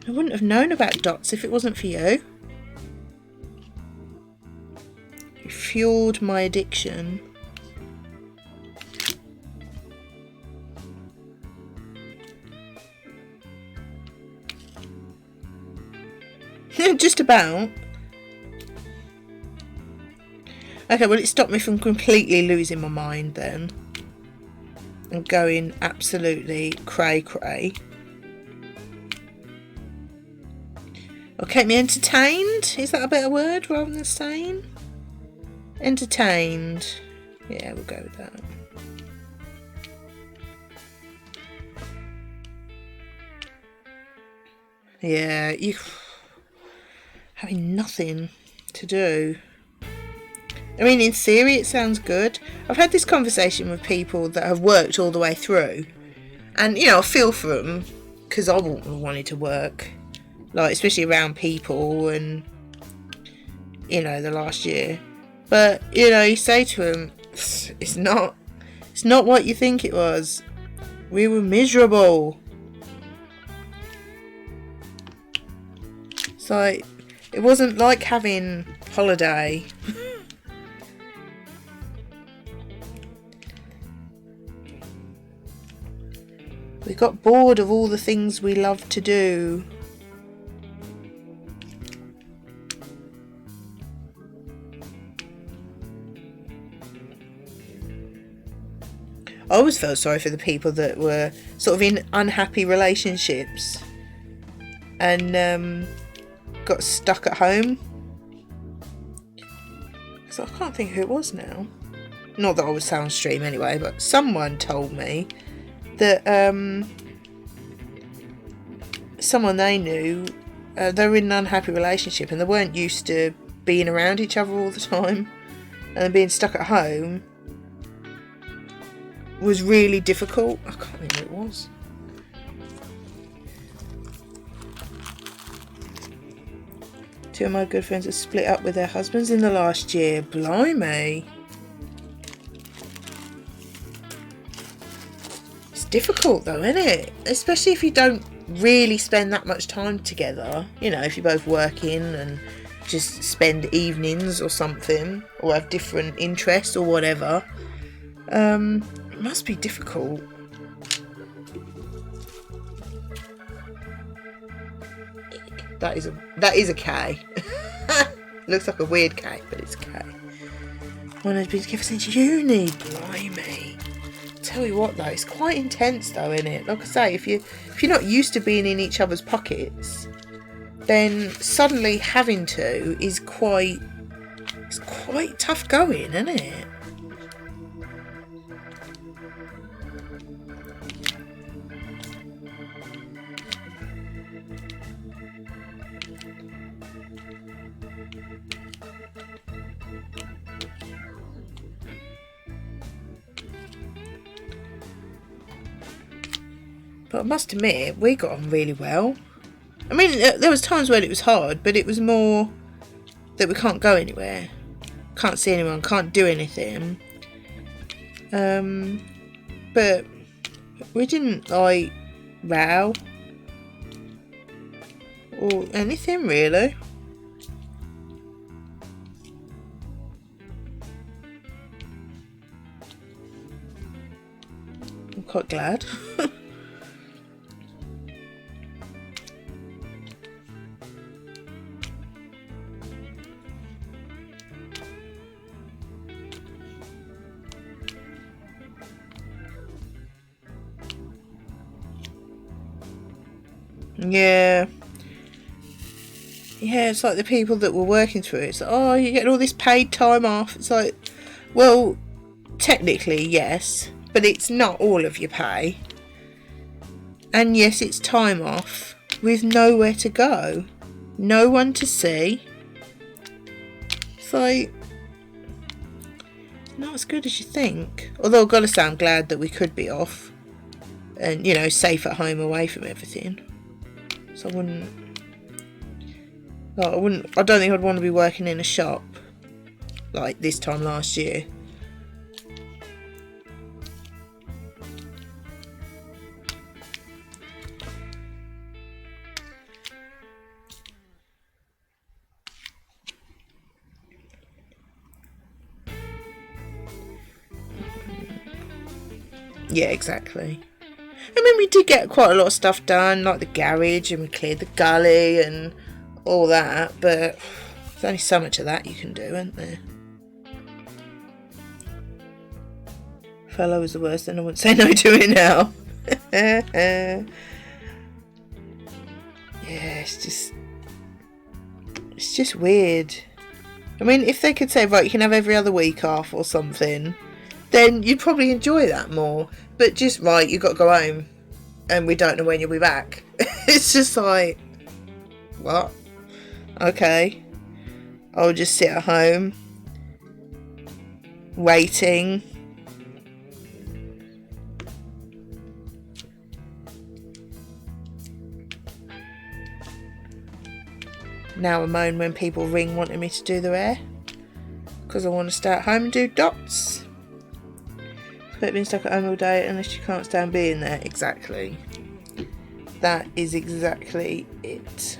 I wouldn't have known about dots if it wasn't for you. You fueled my addiction. Just about. Okay, well, it stopped me from completely losing my mind then. And going absolutely cray-cray. Or kept me entertained? Is that a better word rather than sane? Entertained. Yeah, we'll go with that. Yeah, you... having nothing to do. I mean, in theory it sounds good. I've had this conversation with people that have worked all the way through, and you know, I feel for them because I wouldn't have wanted to work, like, especially around people and, you know, the last year. But you know, you say to them, it's not what you think it was. We were miserable. It's like, it wasn't like having holiday. We got bored of all the things we loved to do. I always felt sorry for the people that were sort of in unhappy relationships and got stuck at home. So I can't think who it was now. Not that I would sound stream anyway, but someone told me that someone they knew, they were in an unhappy relationship and they weren't used to being around each other all the time, and being stuck at home was really difficult. I can't think who it was. Two of my good friends have split up with their husbands in the last year. Blimey. It's difficult though, isn't it? Especially if you don't really spend that much time together. You know, if you're both working and just spend evenings or something, or have different interests or whatever. It must be difficult. That is a K. Looks like a weird K, but it's a K. One has been together since uni. Blimey. Tell you what though, it's quite intense though, isn't it? Like I say, if you're not used to being in each other's pockets, then suddenly having to is quite tough going, isn't it? But I must admit, we got on really well. I mean, there was times when it was hard, but it was more that we can't go anywhere. Can't see anyone, can't do anything. But we didn't, like, row. Or anything, really. I'm quite glad. Yeah. Yeah, it's like the people that were working through it. It's like, oh, you're getting all this paid time off. It's like, well, technically, yes. But it's not all of your pay. And yes, it's time off with nowhere to go. No one to see. It's like, not as good as you think. Although I've got to say, I'm glad that we could be off. And, you know, safe at home away from everything. So I don't think I'd want to be working in a shop like this time last year. Yeah, exactly. I mean, we did get quite a lot of stuff done, like the garage, and we cleared the gully and all that, but there's only so much of that you can do, isn't there? Fellow was the worst, and I wouldn't say no to it now. Yeah, it's just weird. I mean, if they could say, right, you can have every other week off or something, then you'd probably enjoy that more. But just, right, you've got to go home and we don't know when you'll be back. It's just like, what? Okay. I'll just sit at home waiting. Now I moan when people ring wanting me to do their hair because I want to stay at home and do dots. But being stuck at home all day unless you can't stand being there. Exactly. That is exactly it.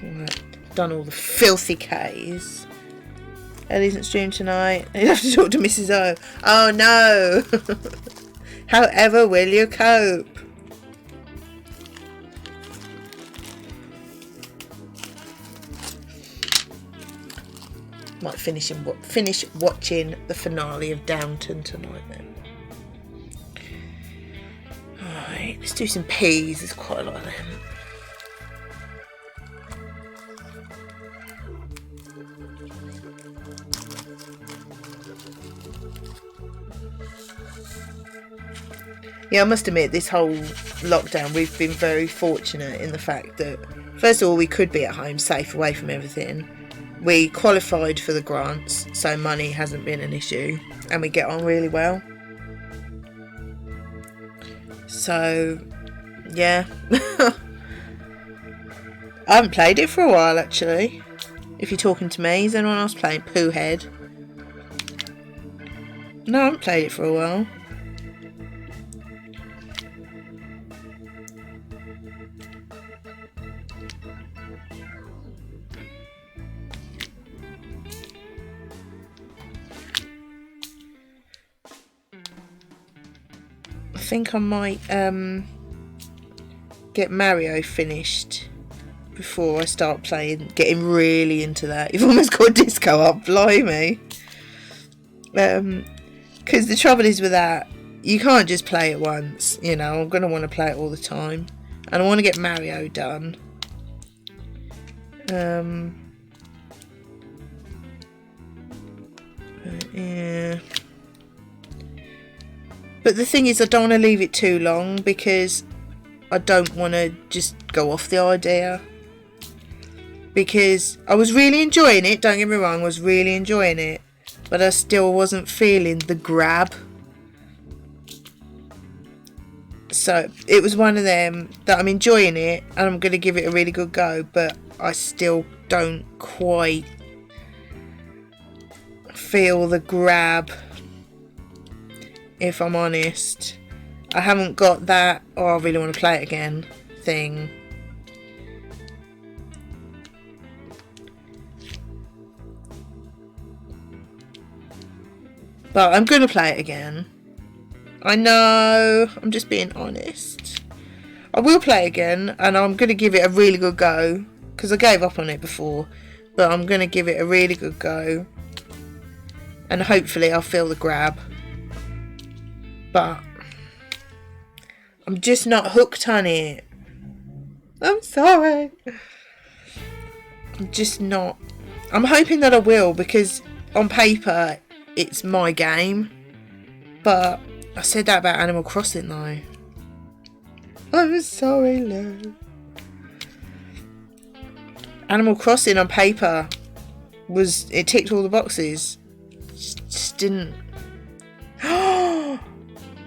Right, done all the filthy K's. Ellie isn't streaming tonight. You have to talk to Mrs. O. Oh no! However will you cope? Might finish watching the finale of Downton tonight then. Alright, let's do some peas. There's quite a lot of them. Yeah, I must admit, this whole lockdown, we've been very fortunate in the fact that, first of all, we could be at home, safe, away from everything. We qualified for the grants, so money hasn't been an issue, and we get on really well. So, yeah. I haven't played it for a while, actually. If you're talking to me, is anyone else playing Pooh Head? No, I haven't played it for a while. I think I might get Mario finished before I start getting really into that. You've almost got disco up, blimey. Because the trouble is with that, you can't just play it once, you know. I'm going to want to play it all the time. And I want to get Mario done. Yeah. But the thing is, I don't want to leave it too long because I don't want to just go off the idea. Because I was really enjoying it, don't get me wrong, I was really enjoying it. but I still wasn't feeling the grab. So it was one of them that I'm enjoying it and I'm going to give it a really good go, but I still don't quite feel the grab, if I'm honest. I haven't got that, oh, I really want to play it again thing. But I'm going to play it again. I know, I'm just being honest. I will play again and I'm going to give it a really good go, because I gave up on it before, but I'm going to give it a really good go and hopefully I'll feel the grab. But I'm just not hooked on it. I'm sorry. I'm just not. I'm hoping that I will, because on paper it's my game, but I said that about Animal Crossing though. I'm sorry, love. Animal Crossing on paper it ticked all the boxes. Just didn't.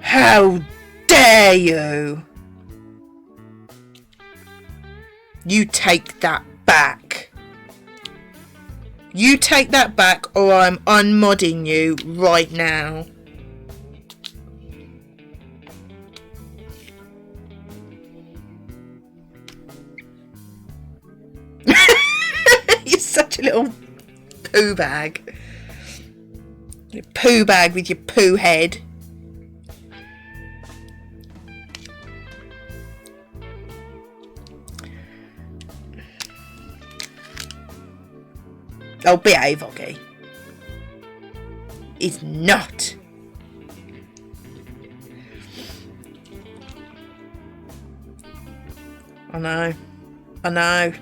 How dare you! You take that back. You take that back or I'm unmodding you right now. You're such a little poo bag. Poo bag with your poo head. Oh, behave, okay. It's not. I know. I know.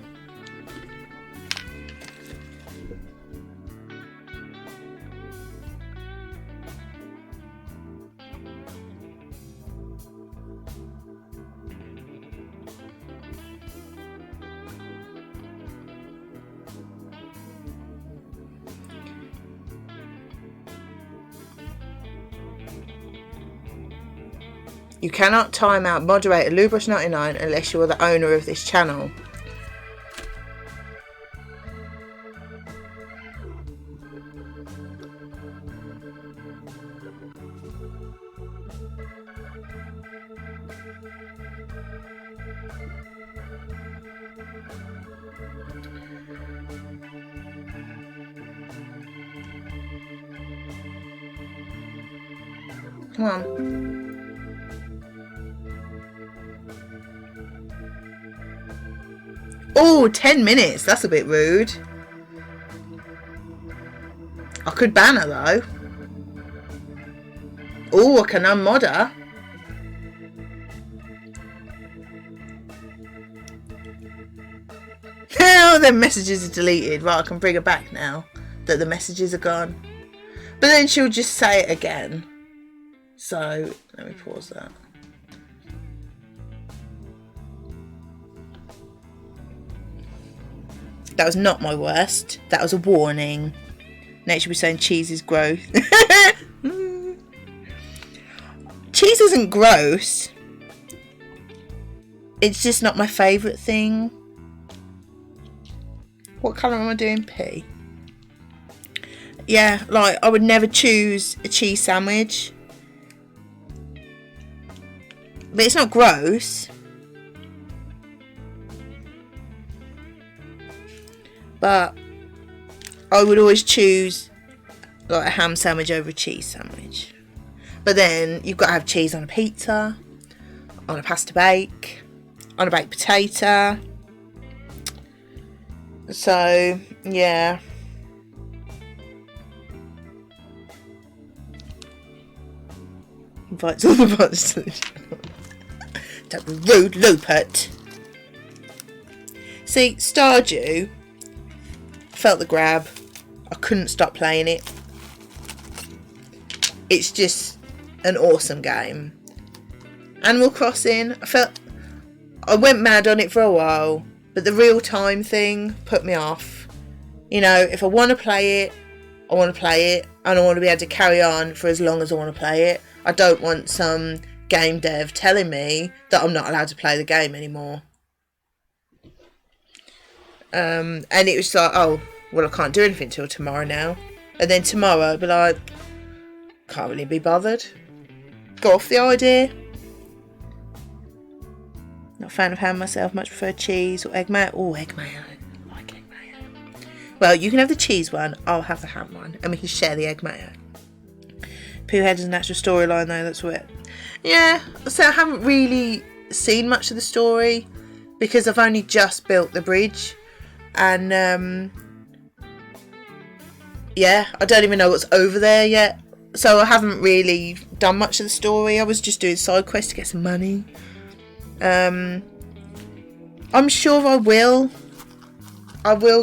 You cannot time out moderator Lubrush99 unless you are the owner of this channel. Come on. Oh, 10 minutes. That's a bit rude. I could ban her though. Oh, I can unmod her. Now the messages are deleted. Right, I can bring her back now that the messages are gone. But then she'll just say it again. So, let me pause that. That was not my worst. That was a warning. Next, we'll be saying cheese is gross. Cheese isn't gross. It's just not my favourite thing. What colour am I doing? P. Yeah, like I would never choose a cheese sandwich. But it's not gross. But I would always choose like a ham sandwich over a cheese sandwich. But then you've got to have cheese on a pizza, on a pasta bake, on a baked potato. So, yeah. Invites all the bots to the channel. Don't be rude, Lupert. See, Stardew, felt the grab. I couldn't stop playing it. It's just an awesome game. Animal Crossing, I went mad on it for a while, but the real time thing put me off. You know, if I want to play it, I want to play it, and I want to be able to carry on for as long as I want to play it. I don't want some game dev telling me that I'm not allowed to play the game anymore. And it was like, oh, well, I can't do anything till tomorrow now. And then tomorrow I'd be like, can't really be bothered. Got off the idea. Not a fan of ham myself, much prefer cheese or egg mayo. Oh, egg mayo. I like egg mayo. Well, you can have the cheese one, I'll have the ham one, and we can share the egg mayo. Poohhead is a natural storyline though, that's what. Yeah, so I haven't really seen much of the story because I've only just built the bridge. And yeah, I don't even know what's over there yet. So I haven't really done much of the story. I was just doing side quests to get some money. I'm sure I will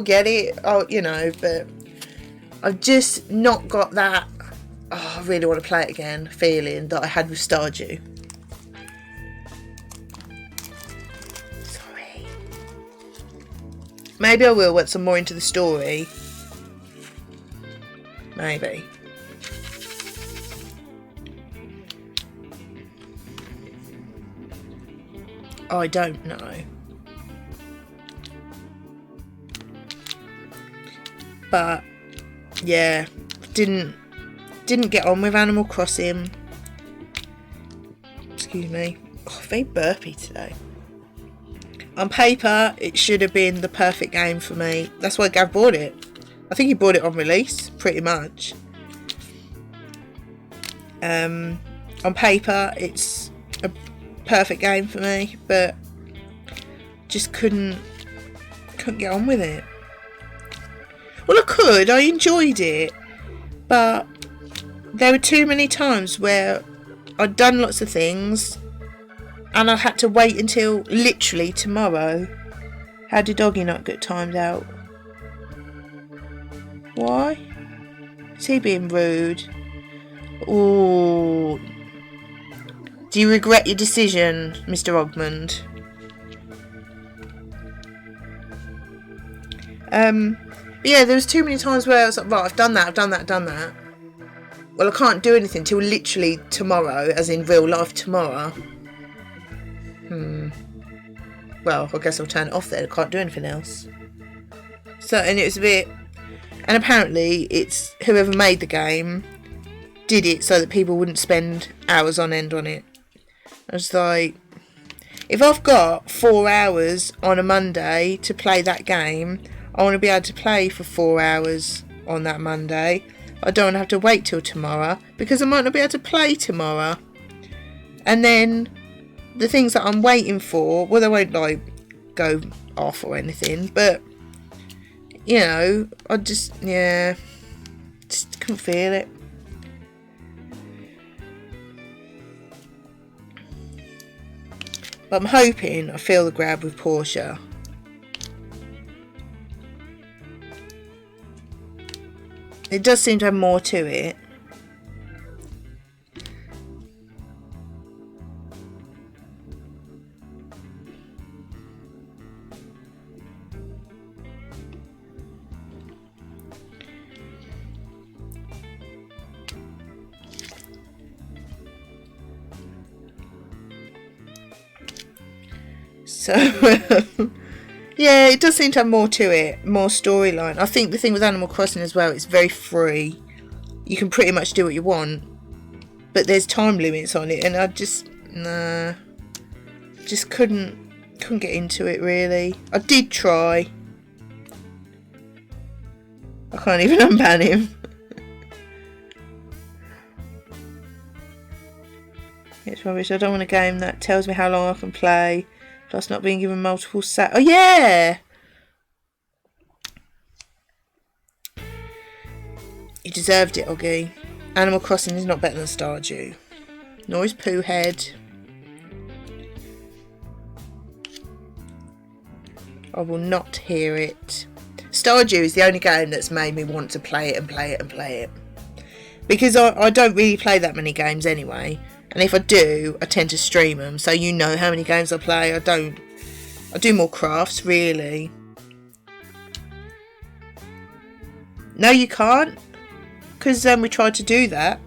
get it, but I've just not got that, oh, I really want to play it again feeling that I had with Stardew. Sorry. Maybe I will once I'm more into the story. Maybe. I don't know. But yeah, didn't get on with Animal Crossing. Excuse me. Oh, very burpy today. On paper, it should have been the perfect game for me. That's why Gav bought it. I think he bought it on release, pretty much. On paper, it's a perfect game for me, but just couldn't get on with it. Well, I enjoyed it, but there were too many times where I'd done lots of things and I had to wait until literally tomorrow. How did Doggy not get timed out? Why? Is he being rude? Ooh. Do you regret your decision, Mr. Ogmund? Yeah, there was too many times where I was like, right, I've done that. Well, I can't do anything till literally tomorrow, as in real life tomorrow. Well, I guess I'll turn it off then. I can't do anything else. So, and it was a bit... And apparently, it's whoever made the game did it so that people wouldn't spend hours on end on it. I was like, if I've got 4 hours on a Monday to play that game, I want to be able to play for 4 hours on that Monday. I don't want to have to wait till tomorrow because I might not be able to play tomorrow. And then the things that I'm waiting for, well, they won't like go off or anything, but I just couldn't feel it. But I'm hoping I feel the grab with Portia. It does seem to have more to it. So, yeah, it does seem to have more to it, more storyline. I think the thing with Animal Crossing as well, it's very free. You can pretty much do what you want, but there's time limits on it, and I just couldn't get into it really. I did try. I can't even unban him. It's rubbish. I don't want a game that tells me how long I can play. Plus not being given multiple Oh, yeah! You deserved it, Oggy. Animal Crossing is not better than Stardew. Nor is Poohhead. I will not hear it. Stardew is the only game that's made me want to play it. Because I don't really play that many games anyway. And if I do, I tend to stream them. So you know how many games I play. I do more crafts, really. No, you can't. because we tried to do that.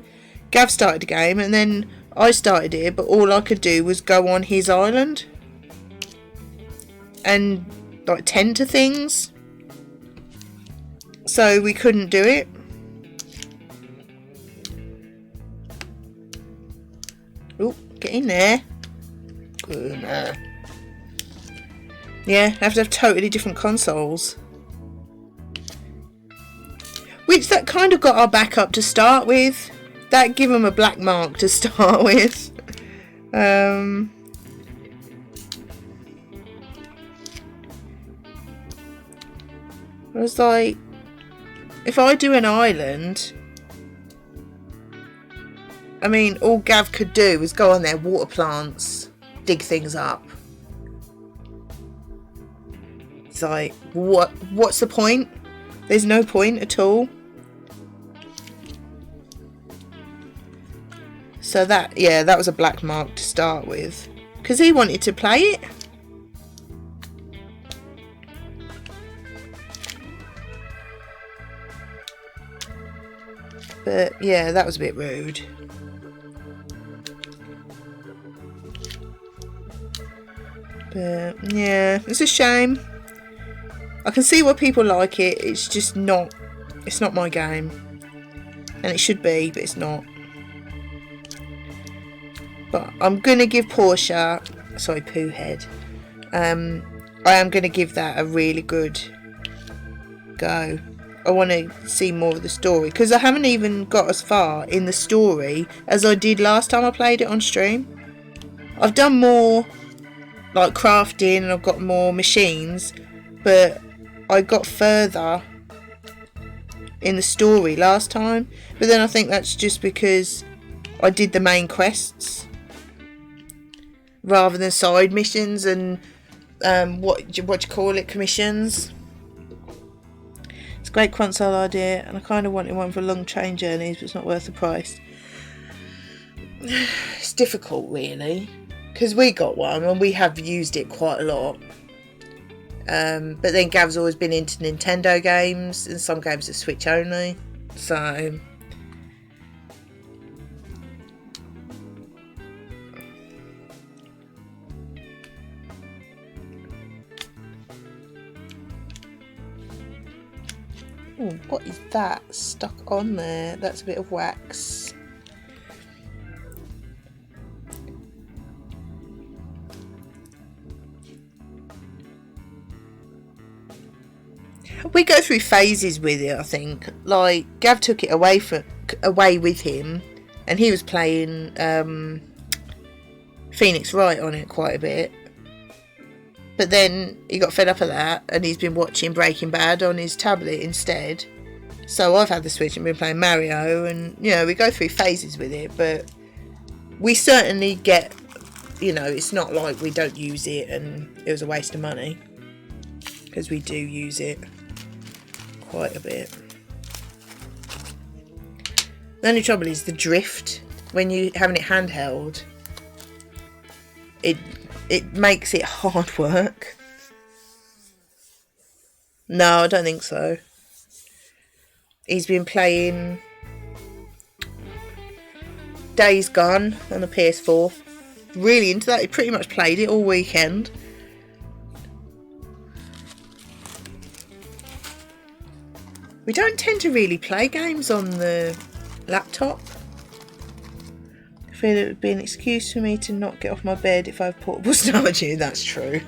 Gav started the game and then I started it, but all I could do was go on his island and like tend to things, so we couldn't do it. Oh, get in there. Good. Yeah, have to have totally different consoles. Which that kind of got our back up to start with. That gave them a black mark to start with. I was like, if I do an island, I mean, all Gav could do was go on there, water plants, dig things up. It's like, what's the point? There's no point at all. So that was a black mark to start with. Because he wanted to play it. But yeah, that was a bit rude. But yeah, it's a shame. I can see why people like it. It's just not. It's not my game, and it should be, but it's not. But I'm gonna give Portia, sorry, Poohhead. I am gonna give that a really good go. I want to see more of the story because I haven't even got as far in the story as I did last time I played it on stream. I've done more like crafting and I've got more machines, but I got further in the story last time. But then I think that's just because I did the main quests rather than side missions and what you call it, commissions. It's a great console idea, and I kind of wanted one for long train journeys, but it's not worth the price. It's difficult, really, because we got one and we have used it quite a lot. But then Gav's always been into Nintendo games, and some games are Switch only. So ooh, what is that stuck on there? That's a bit of wax. We go through phases with it, I think. Like, Gav took it away with him, and he was playing Phoenix Wright on it quite a bit. But then he got fed up of that, and he's been watching Breaking Bad on his tablet instead. So I've had the Switch and been playing Mario, and, you know, we go through phases with it, but we certainly get, you know, it's not like we don't use it and it was a waste of money, because we do use it quite a bit. The only trouble is the drift. When you're having it handheld, it makes it hard work. No, I don't think so. He's been playing Days Gone on the PS4. Really into that. He pretty much played it all weekend. We don't tend to really play games on the laptop. I feel it would be an excuse for me to not get off my bed if I have portable storage. That's true.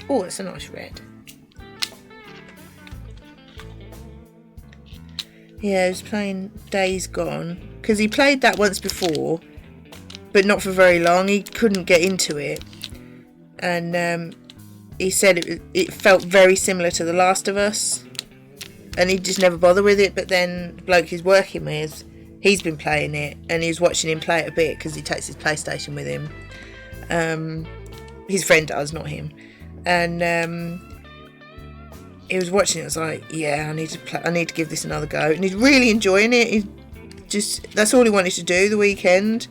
Oh, it's a nice red. Yeah, he was playing Days Gone because he played that once before, but not for very long. He couldn't get into it. And he said it felt very similar to The Last of Us, and he just never bothered with it. But then the bloke he's working with, he's been playing it, and he was watching him play it a bit because he takes his PlayStation with him. His friend does, not him. And he was watching it. I was like, yeah, I need to give this another go. And he's really enjoying it. That's all he wanted to do the weekend,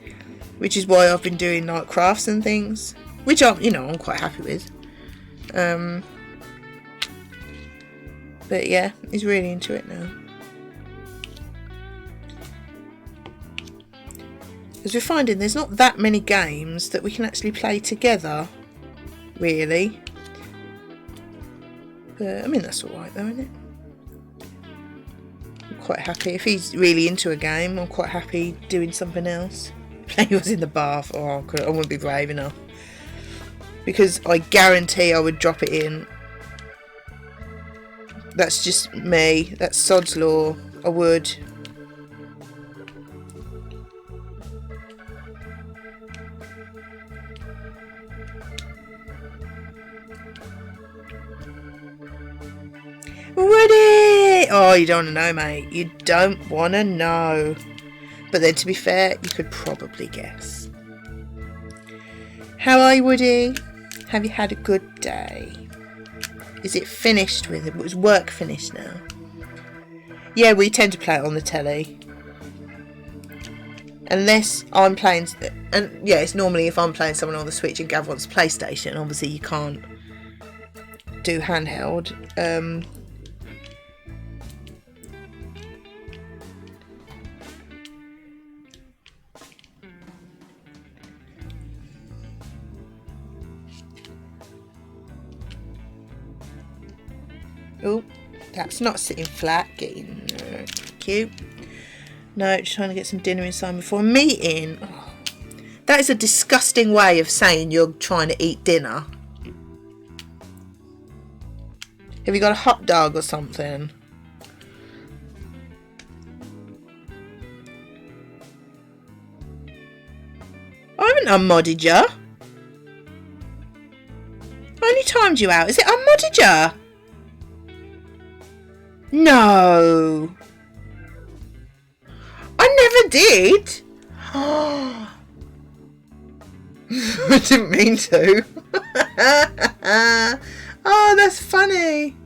which is why I've been doing like crafts and things, which I'm quite happy with. But yeah, he's really into it now. Because we're finding there's not that many games that we can actually play together, really. But, I mean, that's alright though, isn't it? I'm quite happy. If he's really into a game, I'm quite happy doing something else. He was in the bath. Oh, I wouldn't be brave enough. Because I guarantee I would drop it in. That's just me. That's sod's law. I would. Would it? Oh, you don't want to know, mate. You don't want to know. But then, to be fair, you could probably guess. How are you, Woody? Have you had a good day? Is it finished with it? Was work finished now? Yeah, we tend to play it on the telly. Unless I'm playing... And yeah, it's normally if I'm playing someone on the Switch and Gav wants PlayStation. Obviously, you can't do handheld. Oh, that's not sitting flat. Getting cute. No, just trying to get some dinner inside before a meeting. Oh, that is a disgusting way of saying you're trying to eat dinner. Have you got a hot dog or something? I haven't unmodded you. I only timed you out. Is it unmodded you? No. I never did. I didn't mean to. Oh, that's funny.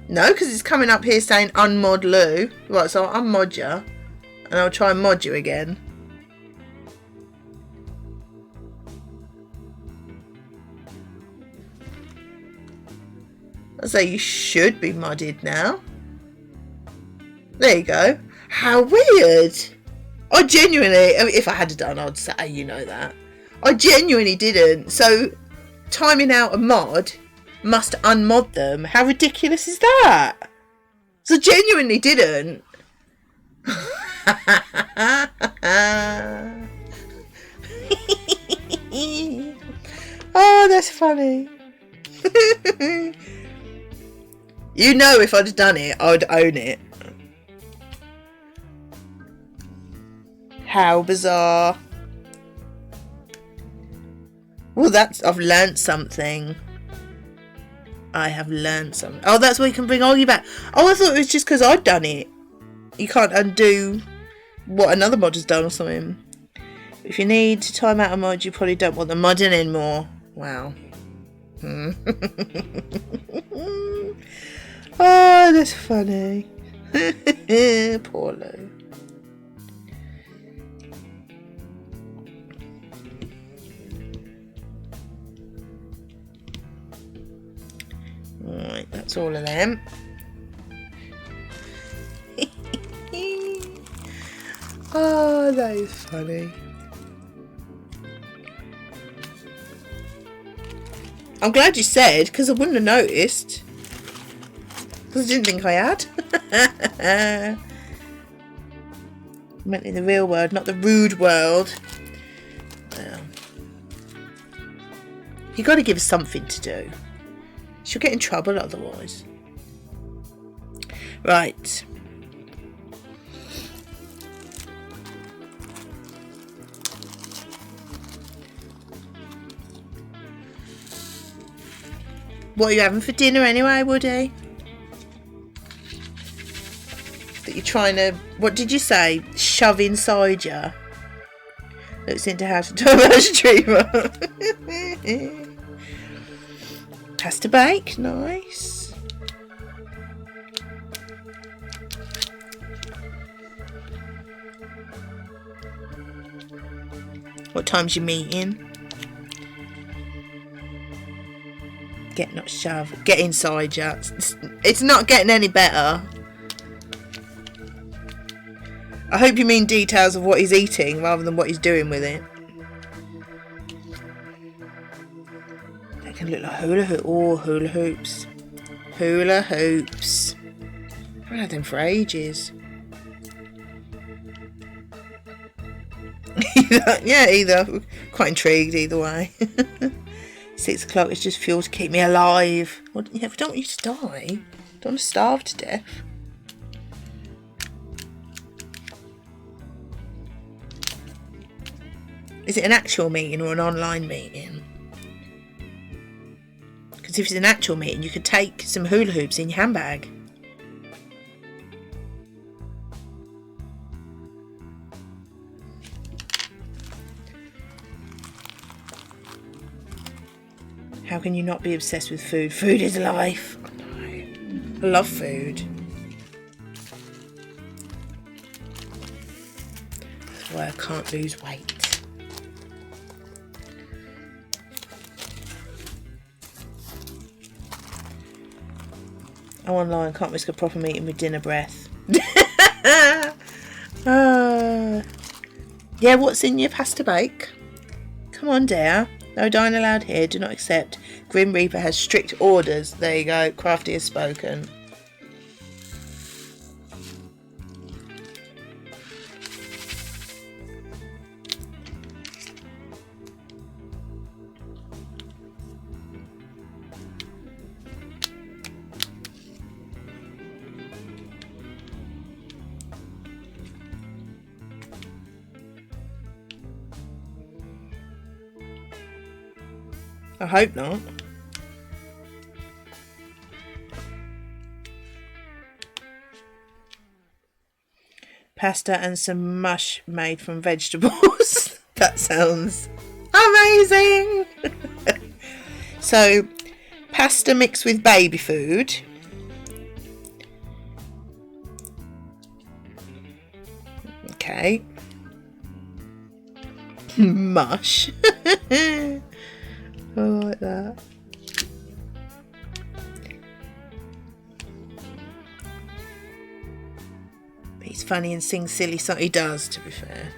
No, because it's coming up here saying unmod Lou. Right, so I'll unmod you. And I'll try and mod you again. I say you should be modded now. There you go. How weird. I genuinely, I mean, if I had done, I'd say, you know that. I genuinely didn't. So, timing out a mod must unmod them. How ridiculous is that? So, genuinely didn't. Oh, that's funny. You know, if I'd done it, I'd own it. How bizarre. Well, I've learnt something. I have learnt something. Oh, that's where you can bring Ollie back. Oh, I thought it was just because I'd done it. You can't undo what another mod has done or something. If you need to time out a mod, you probably don't want the modding anymore. Wow. Oh, that's funny. Poor Lou. Right, that's all of them. Oh, that is funny. I'm glad you said, because I wouldn't have noticed. Because I didn't think I had. I meant in the real world, not the rude world. Well, you got to give us something to do. She'll get in trouble otherwise. Right. What are you having for dinner anyway, Woody? That you're trying to... What did you say? Shove inside you? Looks into how to do a retriever. Has to bake. Nice. What time's your meeting? Get not shove. Get inside you. It's not getting any better. I hope you mean details of what he's eating rather than what he's doing with it. They can look like hula hoops. Oh, hula hoops. Hula hoops. I haven't had them for ages. Either. Quite intrigued either way. 6 o'clock is just fuel to keep me alive. Well, yeah, we don't want you to die. Don't want to starve to death. Is it an actual meeting or an online meeting? Because if it's an actual meeting, you could take some hula hoops in your handbag. How can you not be obsessed with food? Food is life. I love food. That's why I can't lose weight. I'm online, can't risk a proper meeting with dinner breath. Yeah, what's in your pasta bake? Come on, dear. No dine allowed here, do not accept. Grim Reaper has strict orders. There you go, Crafty has spoken. I hope not. Pasta and some mush made from vegetables. That sounds amazing. So, pasta mixed with baby food. Okay. Mush. I like that. He's funny and sings silly songs. He does, to be fair.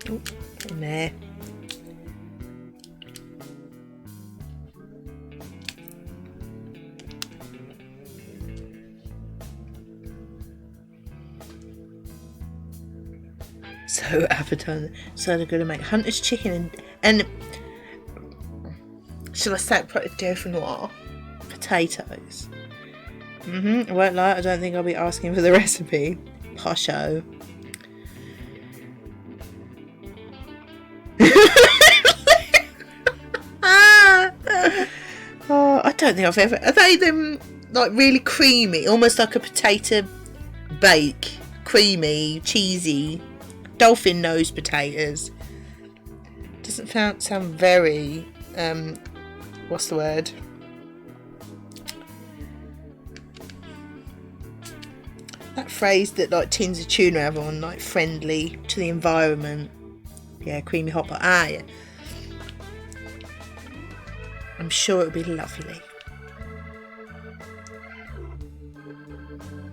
Oh, in there. So appetizing. So they're going to make Hunter's chicken and shall I say Dauphinoise noir potatoes. I won't lie, I don't think I'll be asking for the recipe. Posho. Oh, I don't think I've ever. Are they them like really creamy, almost like a potato bake, creamy, cheesy? Dolphin nose potatoes. Doesn't sound very what's the word? That phrase that like tins of tuna have on, like friendly to the environment. Yeah, creamy hot pot. Ah, yeah. I'm sure it'll be lovely.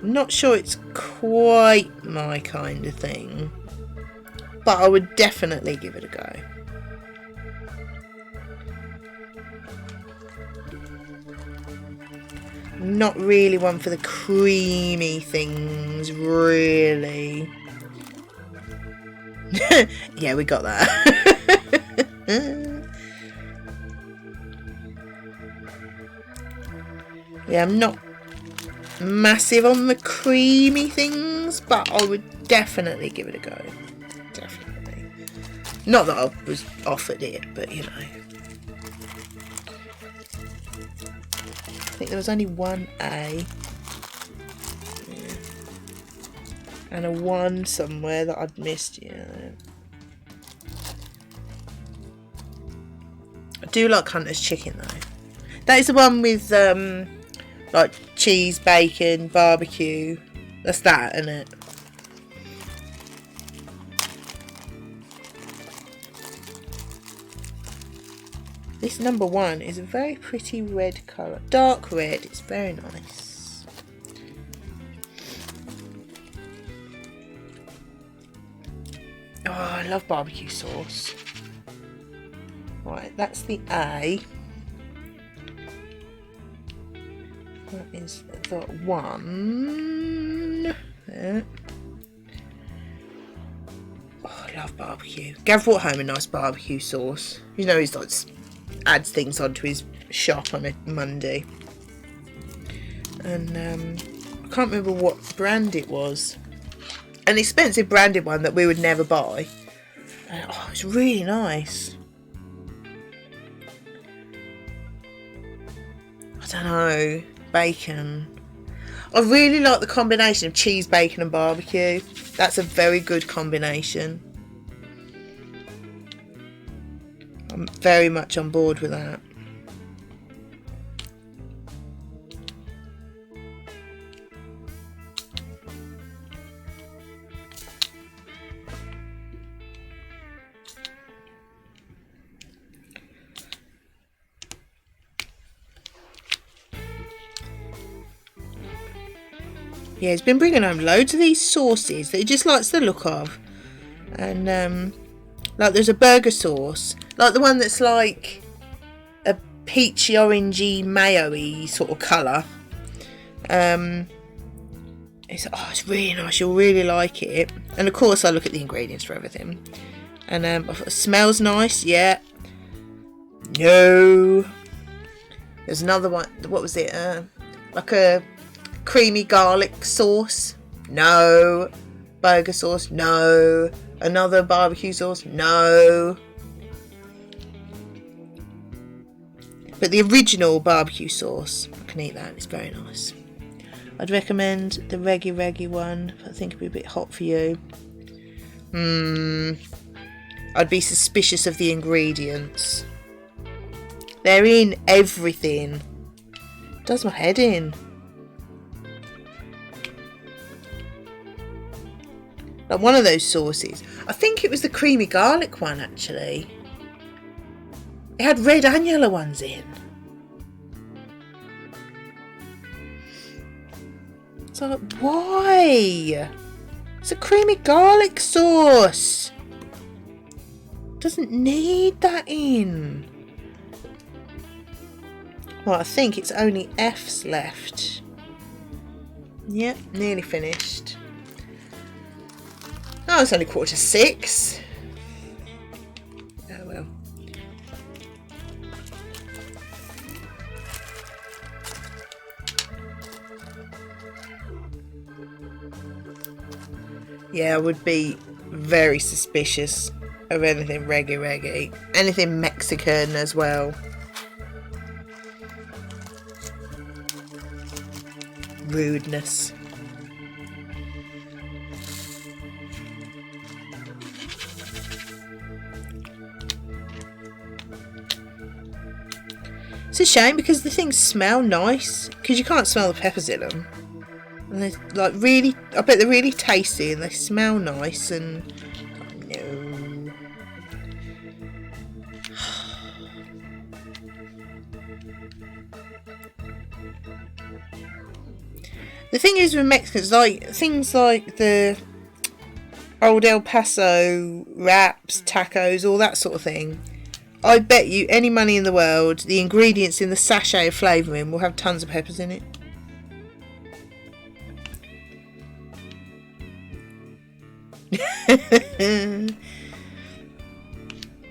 I'm not sure it's quite my kind of thing, but I would definitely give it a go. Not really one for the creamy things, really. Yeah, we got that. Yeah, I'm not massive on the creamy things, but I would definitely give it a go. Definitely. Not that I was offered it, but you know. I think there was only one A. Yeah. And a 1 somewhere that I'd missed, yeah. I do like Hunter's chicken though. That is the one with like cheese, bacon, barbecue. That's that, isn't it? This number 1 is a very pretty red colour. Dark red. It's very nice. Oh, I love barbecue sauce. Right, that's the A. That is the 1. There. Oh, I love barbecue. Gav brought home a nice barbecue sauce. You know, he's like adds things onto his shop on a Monday. And I can't remember what brand it was. An expensive branded one that we would never buy. Oh, it's really nice. I don't know. Bacon. I really like the combination of cheese, bacon and barbecue. That's a very good combination. I'm very much on board with that. Yeah, he's been bringing home loads of these sauces that he just likes the look of. And like there's a burger sauce, like the one that's like a peachy, orangey, mayo-y sort of colour. It's really nice. You'll really like it. And of course, I look at the ingredients for everything. And it smells nice. Yeah. No. There's another one. What was it? Like a creamy garlic sauce. No. Burger sauce. No. Another barbecue sauce. No. But the original barbecue sauce, I can eat that. It's very nice. I'd recommend the Reggie one. I think it'd be a bit hot for you. I'd be suspicious of the ingredients. They're in everything. Does my head in. Like one of those sauces. I think it was the creamy garlic one actually. It had red and yellow ones in. So like, why? It's a creamy garlic sauce. Doesn't need that in. Well, I think it's only F's left. Yep, nearly finished. Oh, it's only 5:45. Oh well. Yeah, I would be very suspicious of anything reggae. Anything Mexican as well. Rudeness. It's a shame because the things smell nice because you can't smell the peppers in them. And they're like really, I bet they're really tasty and they smell nice and no. The thing is with Mexicans, like things like the old El Paso wraps, tacos, all that sort of thing. I bet you any money in the world, the ingredients in the sachet of flavouring will have tons of peppers in it.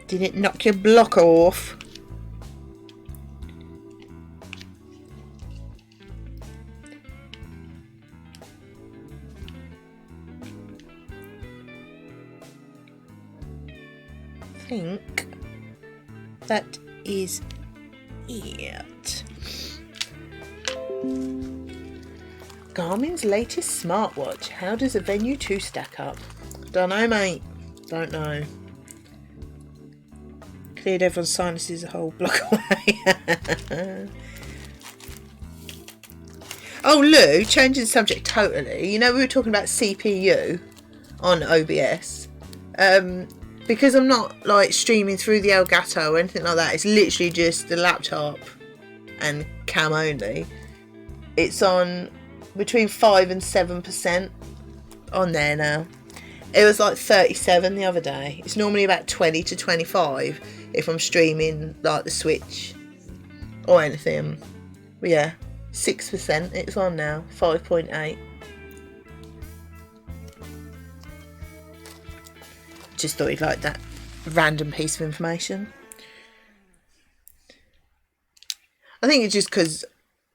Did it knock your block off? I think that is it. Garmin's latest smartwatch. How does a Venue 2 stack up? Don't know, mate. Don't know. Cleared everyone's sinuses a whole block away. Oh, Lou, changing the subject totally. You know, we were talking about CPU on OBS. Because I'm not like streaming through the Elgato or anything like that. It's literally just the laptop and cam only. It's on between 5 and 7% on there now. It was like 37 the other day. It's normally about 20 to 25 if I'm streaming like the Switch or anything. But yeah, 6% it's on now, 5.8. Just thought you'd like that random piece of information. I think it's just because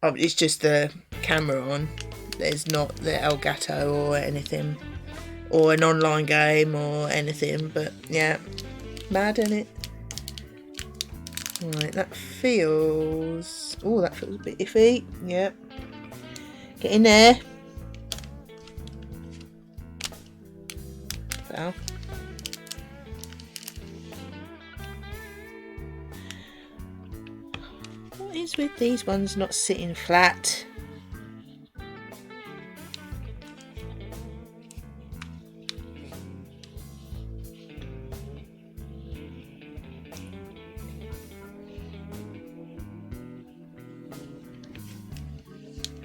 it's just the camera on. There's not the Elgato or anything, or an online game or anything. But yeah, mad, isn't it? Right, that feels. Oh, that feels a bit iffy. Yep. Get in there. So. What is with these ones not sitting flat?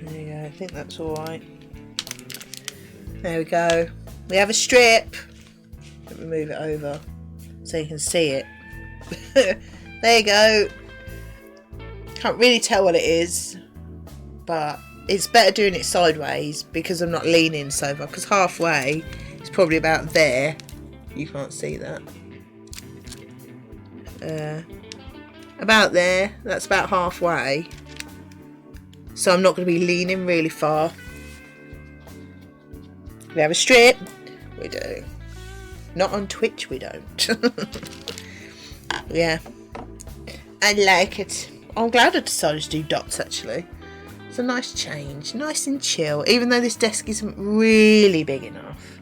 There you go, I think that's alright. There we go. We have a strip. Let me move it over so you can see it. There you go. Can't really tell what it is, but it's better doing it sideways because I'm not leaning so far, because halfway it's probably about there. You can't see that. About there, that's about halfway, so I'm not going to be leaning really far. We have a strip. We do. Not on Twitch, we don't. Yeah, I like it. I'm glad I decided to do dots actually. It's a nice change, nice and chill, even though this desk isn't really big enough.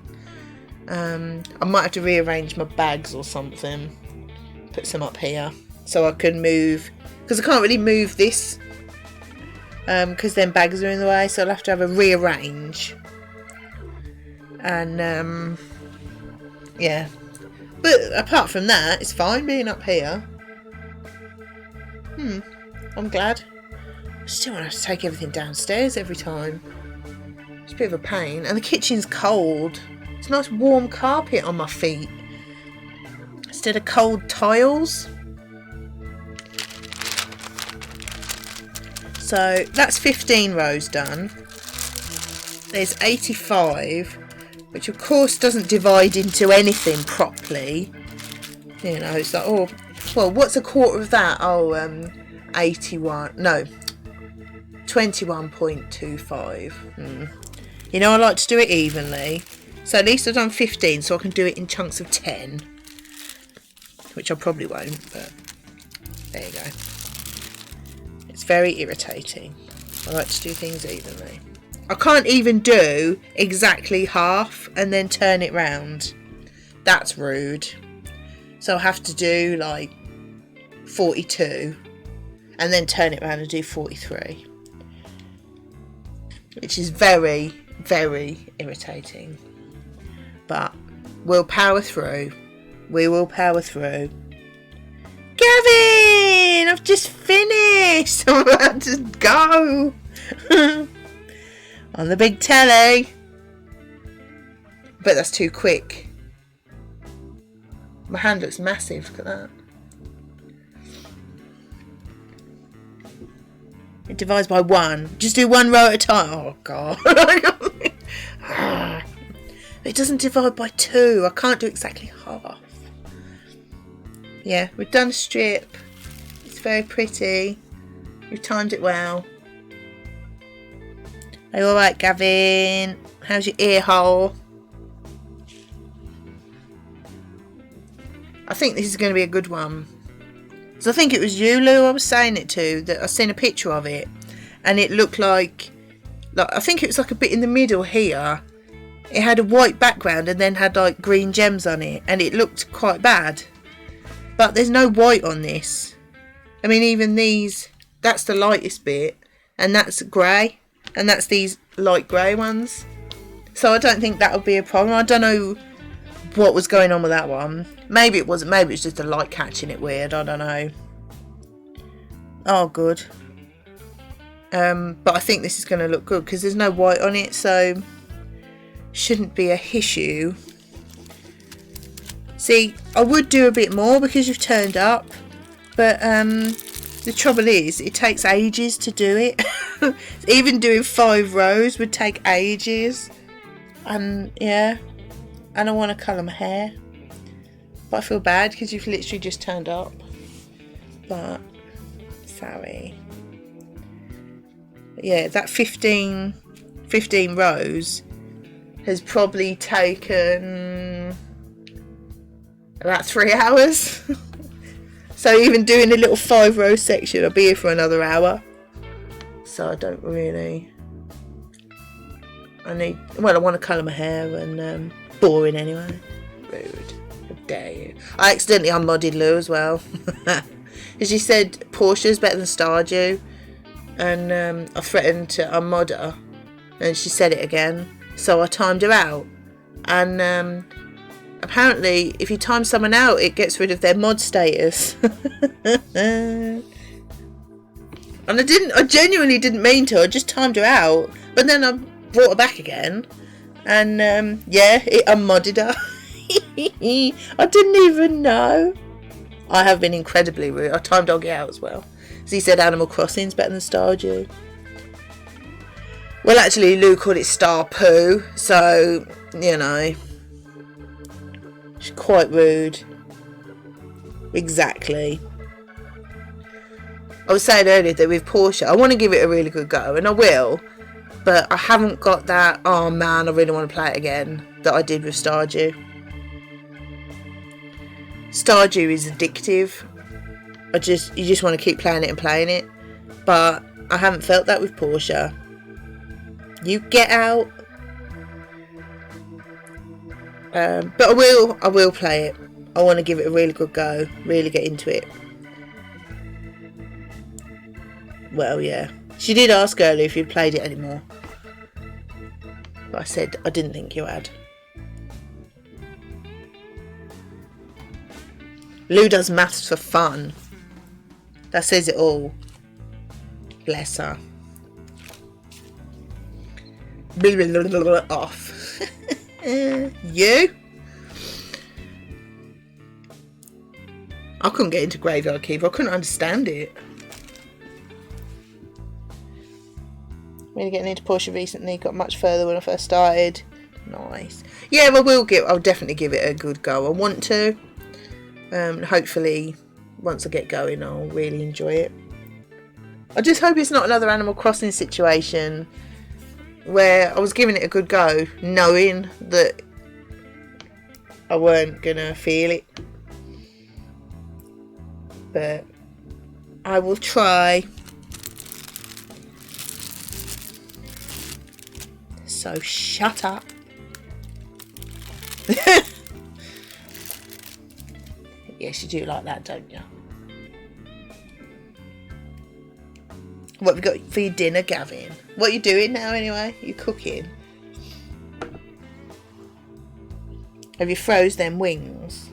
I might have to rearrange my bags or something, put some up here so I can move, because I can't really move this because then bags are in the way, so I'll have to have a rearrange. And yeah, but apart from that, it's fine being up here. I'm glad. I still want to have to take everything downstairs every time. It's a bit of a pain. And the kitchen's cold. It's a nice warm carpet on my feet instead of cold tiles. So that's 15 rows done. There's 85, which of course doesn't divide into anything properly. You know, it's like, oh, well, what's a quarter of that? Oh, 81, no, 21.25. You know, I like to do it evenly, so at least I've done 15, so I can do it in chunks of 10, which I probably won't, but there you go. It's very irritating. I like to do things evenly. I can't even do exactly half and then turn it round. That's rude. So I have to do like 42 and then turn it around and do 43, which is very, very irritating, but we'll power through. We will power through. Gavin, I've just finished. I'm about to go on the big telly, but that's too quick. My hand looks massive, look at that. It divides by 1. Just do 1 row at a time. Oh, God. It doesn't divide by 2. I can't do exactly half. Yeah, we've done a strip. It's very pretty. We've timed it well. Are you alright, Gavin? How's your ear hole? I think this is going to be a good one. So I think it was you, Lou, I was saying it to, that I seen a picture of it, and it looked like I think it was like a bit in the middle here. It had a white background and then had like green gems on it, and it looked quite bad. But there's no white on this. I mean, even these, that's the lightest bit, and that's grey. and that's these light grey ones. So I don't think that'll be a problem. I don't know what was going on with that one. Maybe it wasn't. Maybe it's just the light catching it weird. I don't know. Oh, good. But I think this is going to look good because there's no white on it, so shouldn't be a issue. See, I would do a bit more because you've turned up, but the trouble is it takes ages to do it. Even doing 5 rows would take ages, and yeah, I don't want to colour my hair, but I feel bad because you've literally just turned up. But sorry. Yeah, that 15 rows has probably taken about 3 hours. So even doing a little 5 row section, I'll be here for another hour. So I don't really... I want to colour my hair, and boring anyway. Rude. How dare you. I accidentally unmodded Lou as well. As she said, Portia's better than Stardew. And I threatened to unmod her, and she said it again. So I timed her out. And apparently, if you time someone out, it gets rid of their mod status. And I genuinely didn't mean to. I just timed her out. But then I brought her back again. And yeah, it unmodded her. I didn't even know. I have been incredibly rude. I timed Doggy out as well. So he said Animal Crossing's better than Stardew. Well, actually, Lou called it Star Poo. So, you know. She's quite rude. Exactly. I was saying earlier that with Portia, I want to give it a really good go, and I will. But I haven't got that, oh man, I really want to play it again, that I did with Stardew. Stardew is addictive. You just want to keep playing it and playing it. But I haven't felt that with Portia. You get out. But I will play it. I want to give it a really good go. Really get into it. Well, yeah. She did ask earlier if you'd played it anymore. But I said I didn't think you had. Lou does maths for fun. That says it all. Bless her. Blah, blah, blah, blah, blah, off. You? I couldn't get into Graveyard Keeper. I couldn't understand it. Really getting into Portia recently. Got much further when I first started. Nice. Yeah, well, I'll definitely give it a good go. I want to. Hopefully, once I get going, I'll really enjoy it. I just hope it's not another Animal Crossing situation where I was giving it a good go, knowing that I weren't gonna feel it. But I will try. So shut up. Yes, you do like that, don't you? What have you got for your dinner, Gavin? What are you doing now, anyway? You cooking? Have you froze them wings?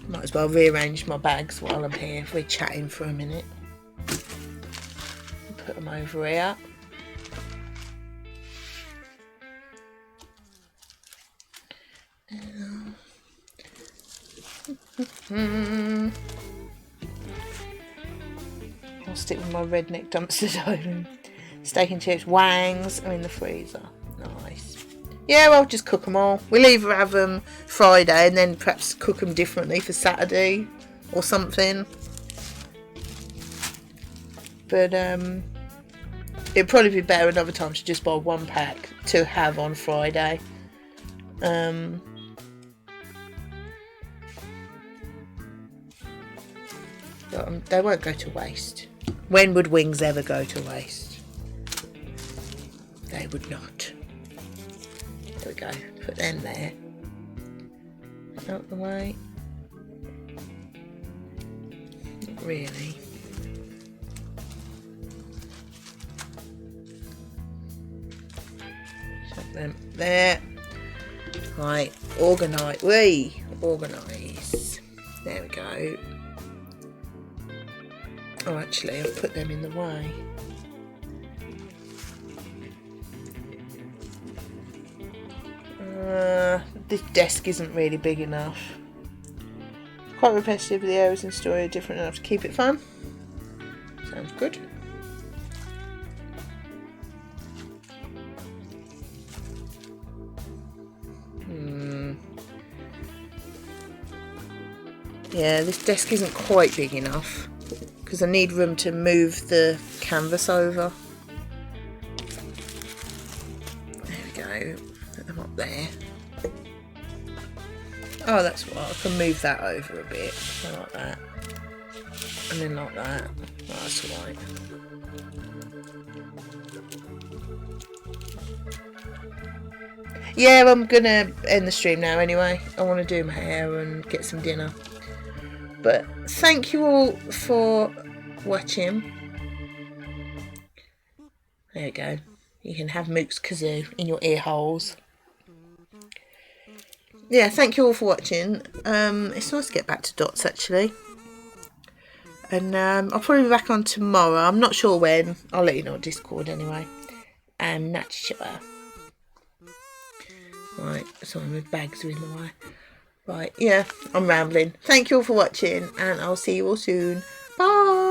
Might as well rearrange my bags while I'm here if we're chatting for a minute. Put them over here. I'll stick with my redneck dumpster diving. Steak and chips, wangs are in the freezer. Nice. Yeah, well, just cook them all. We'll either have them Friday and then perhaps cook them differently for Saturday or something. But it'd probably be better another time to just buy one pack to have on Friday. But, they won't go to waste. When would wings ever go to waste? They would not. There we go. Put them there. out the way. Not really. Shut them there. Right, organise. Organise. There we go. Oh, actually, I've put them in the way. This desk isn't really big enough. Quite repetitive, the areas in the story are different enough to keep it fun. Sounds good. Yeah, this desk isn't quite big enough because I need room to move the canvas over. There we go. Put them up there. Oh, that's what, I can move that over a bit. Like that. And then like that. Oh, that's alright. Yeah, I'm gonna end the stream now anyway. I want to do my hair and get some dinner. But thank you all for watching. There you go. You can have Mook's Kazoo in your ear holes. Yeah, thank you all for watching. It's nice to get back to dots actually. And I'll probably be back on tomorrow. I'm not sure when. I'll let you know on Discord anyway. I'm not sure. Right, sorry, my bags are in the way. Right, yeah, I'm rambling. Thank you all for watching, and I'll see you all soon. Bye!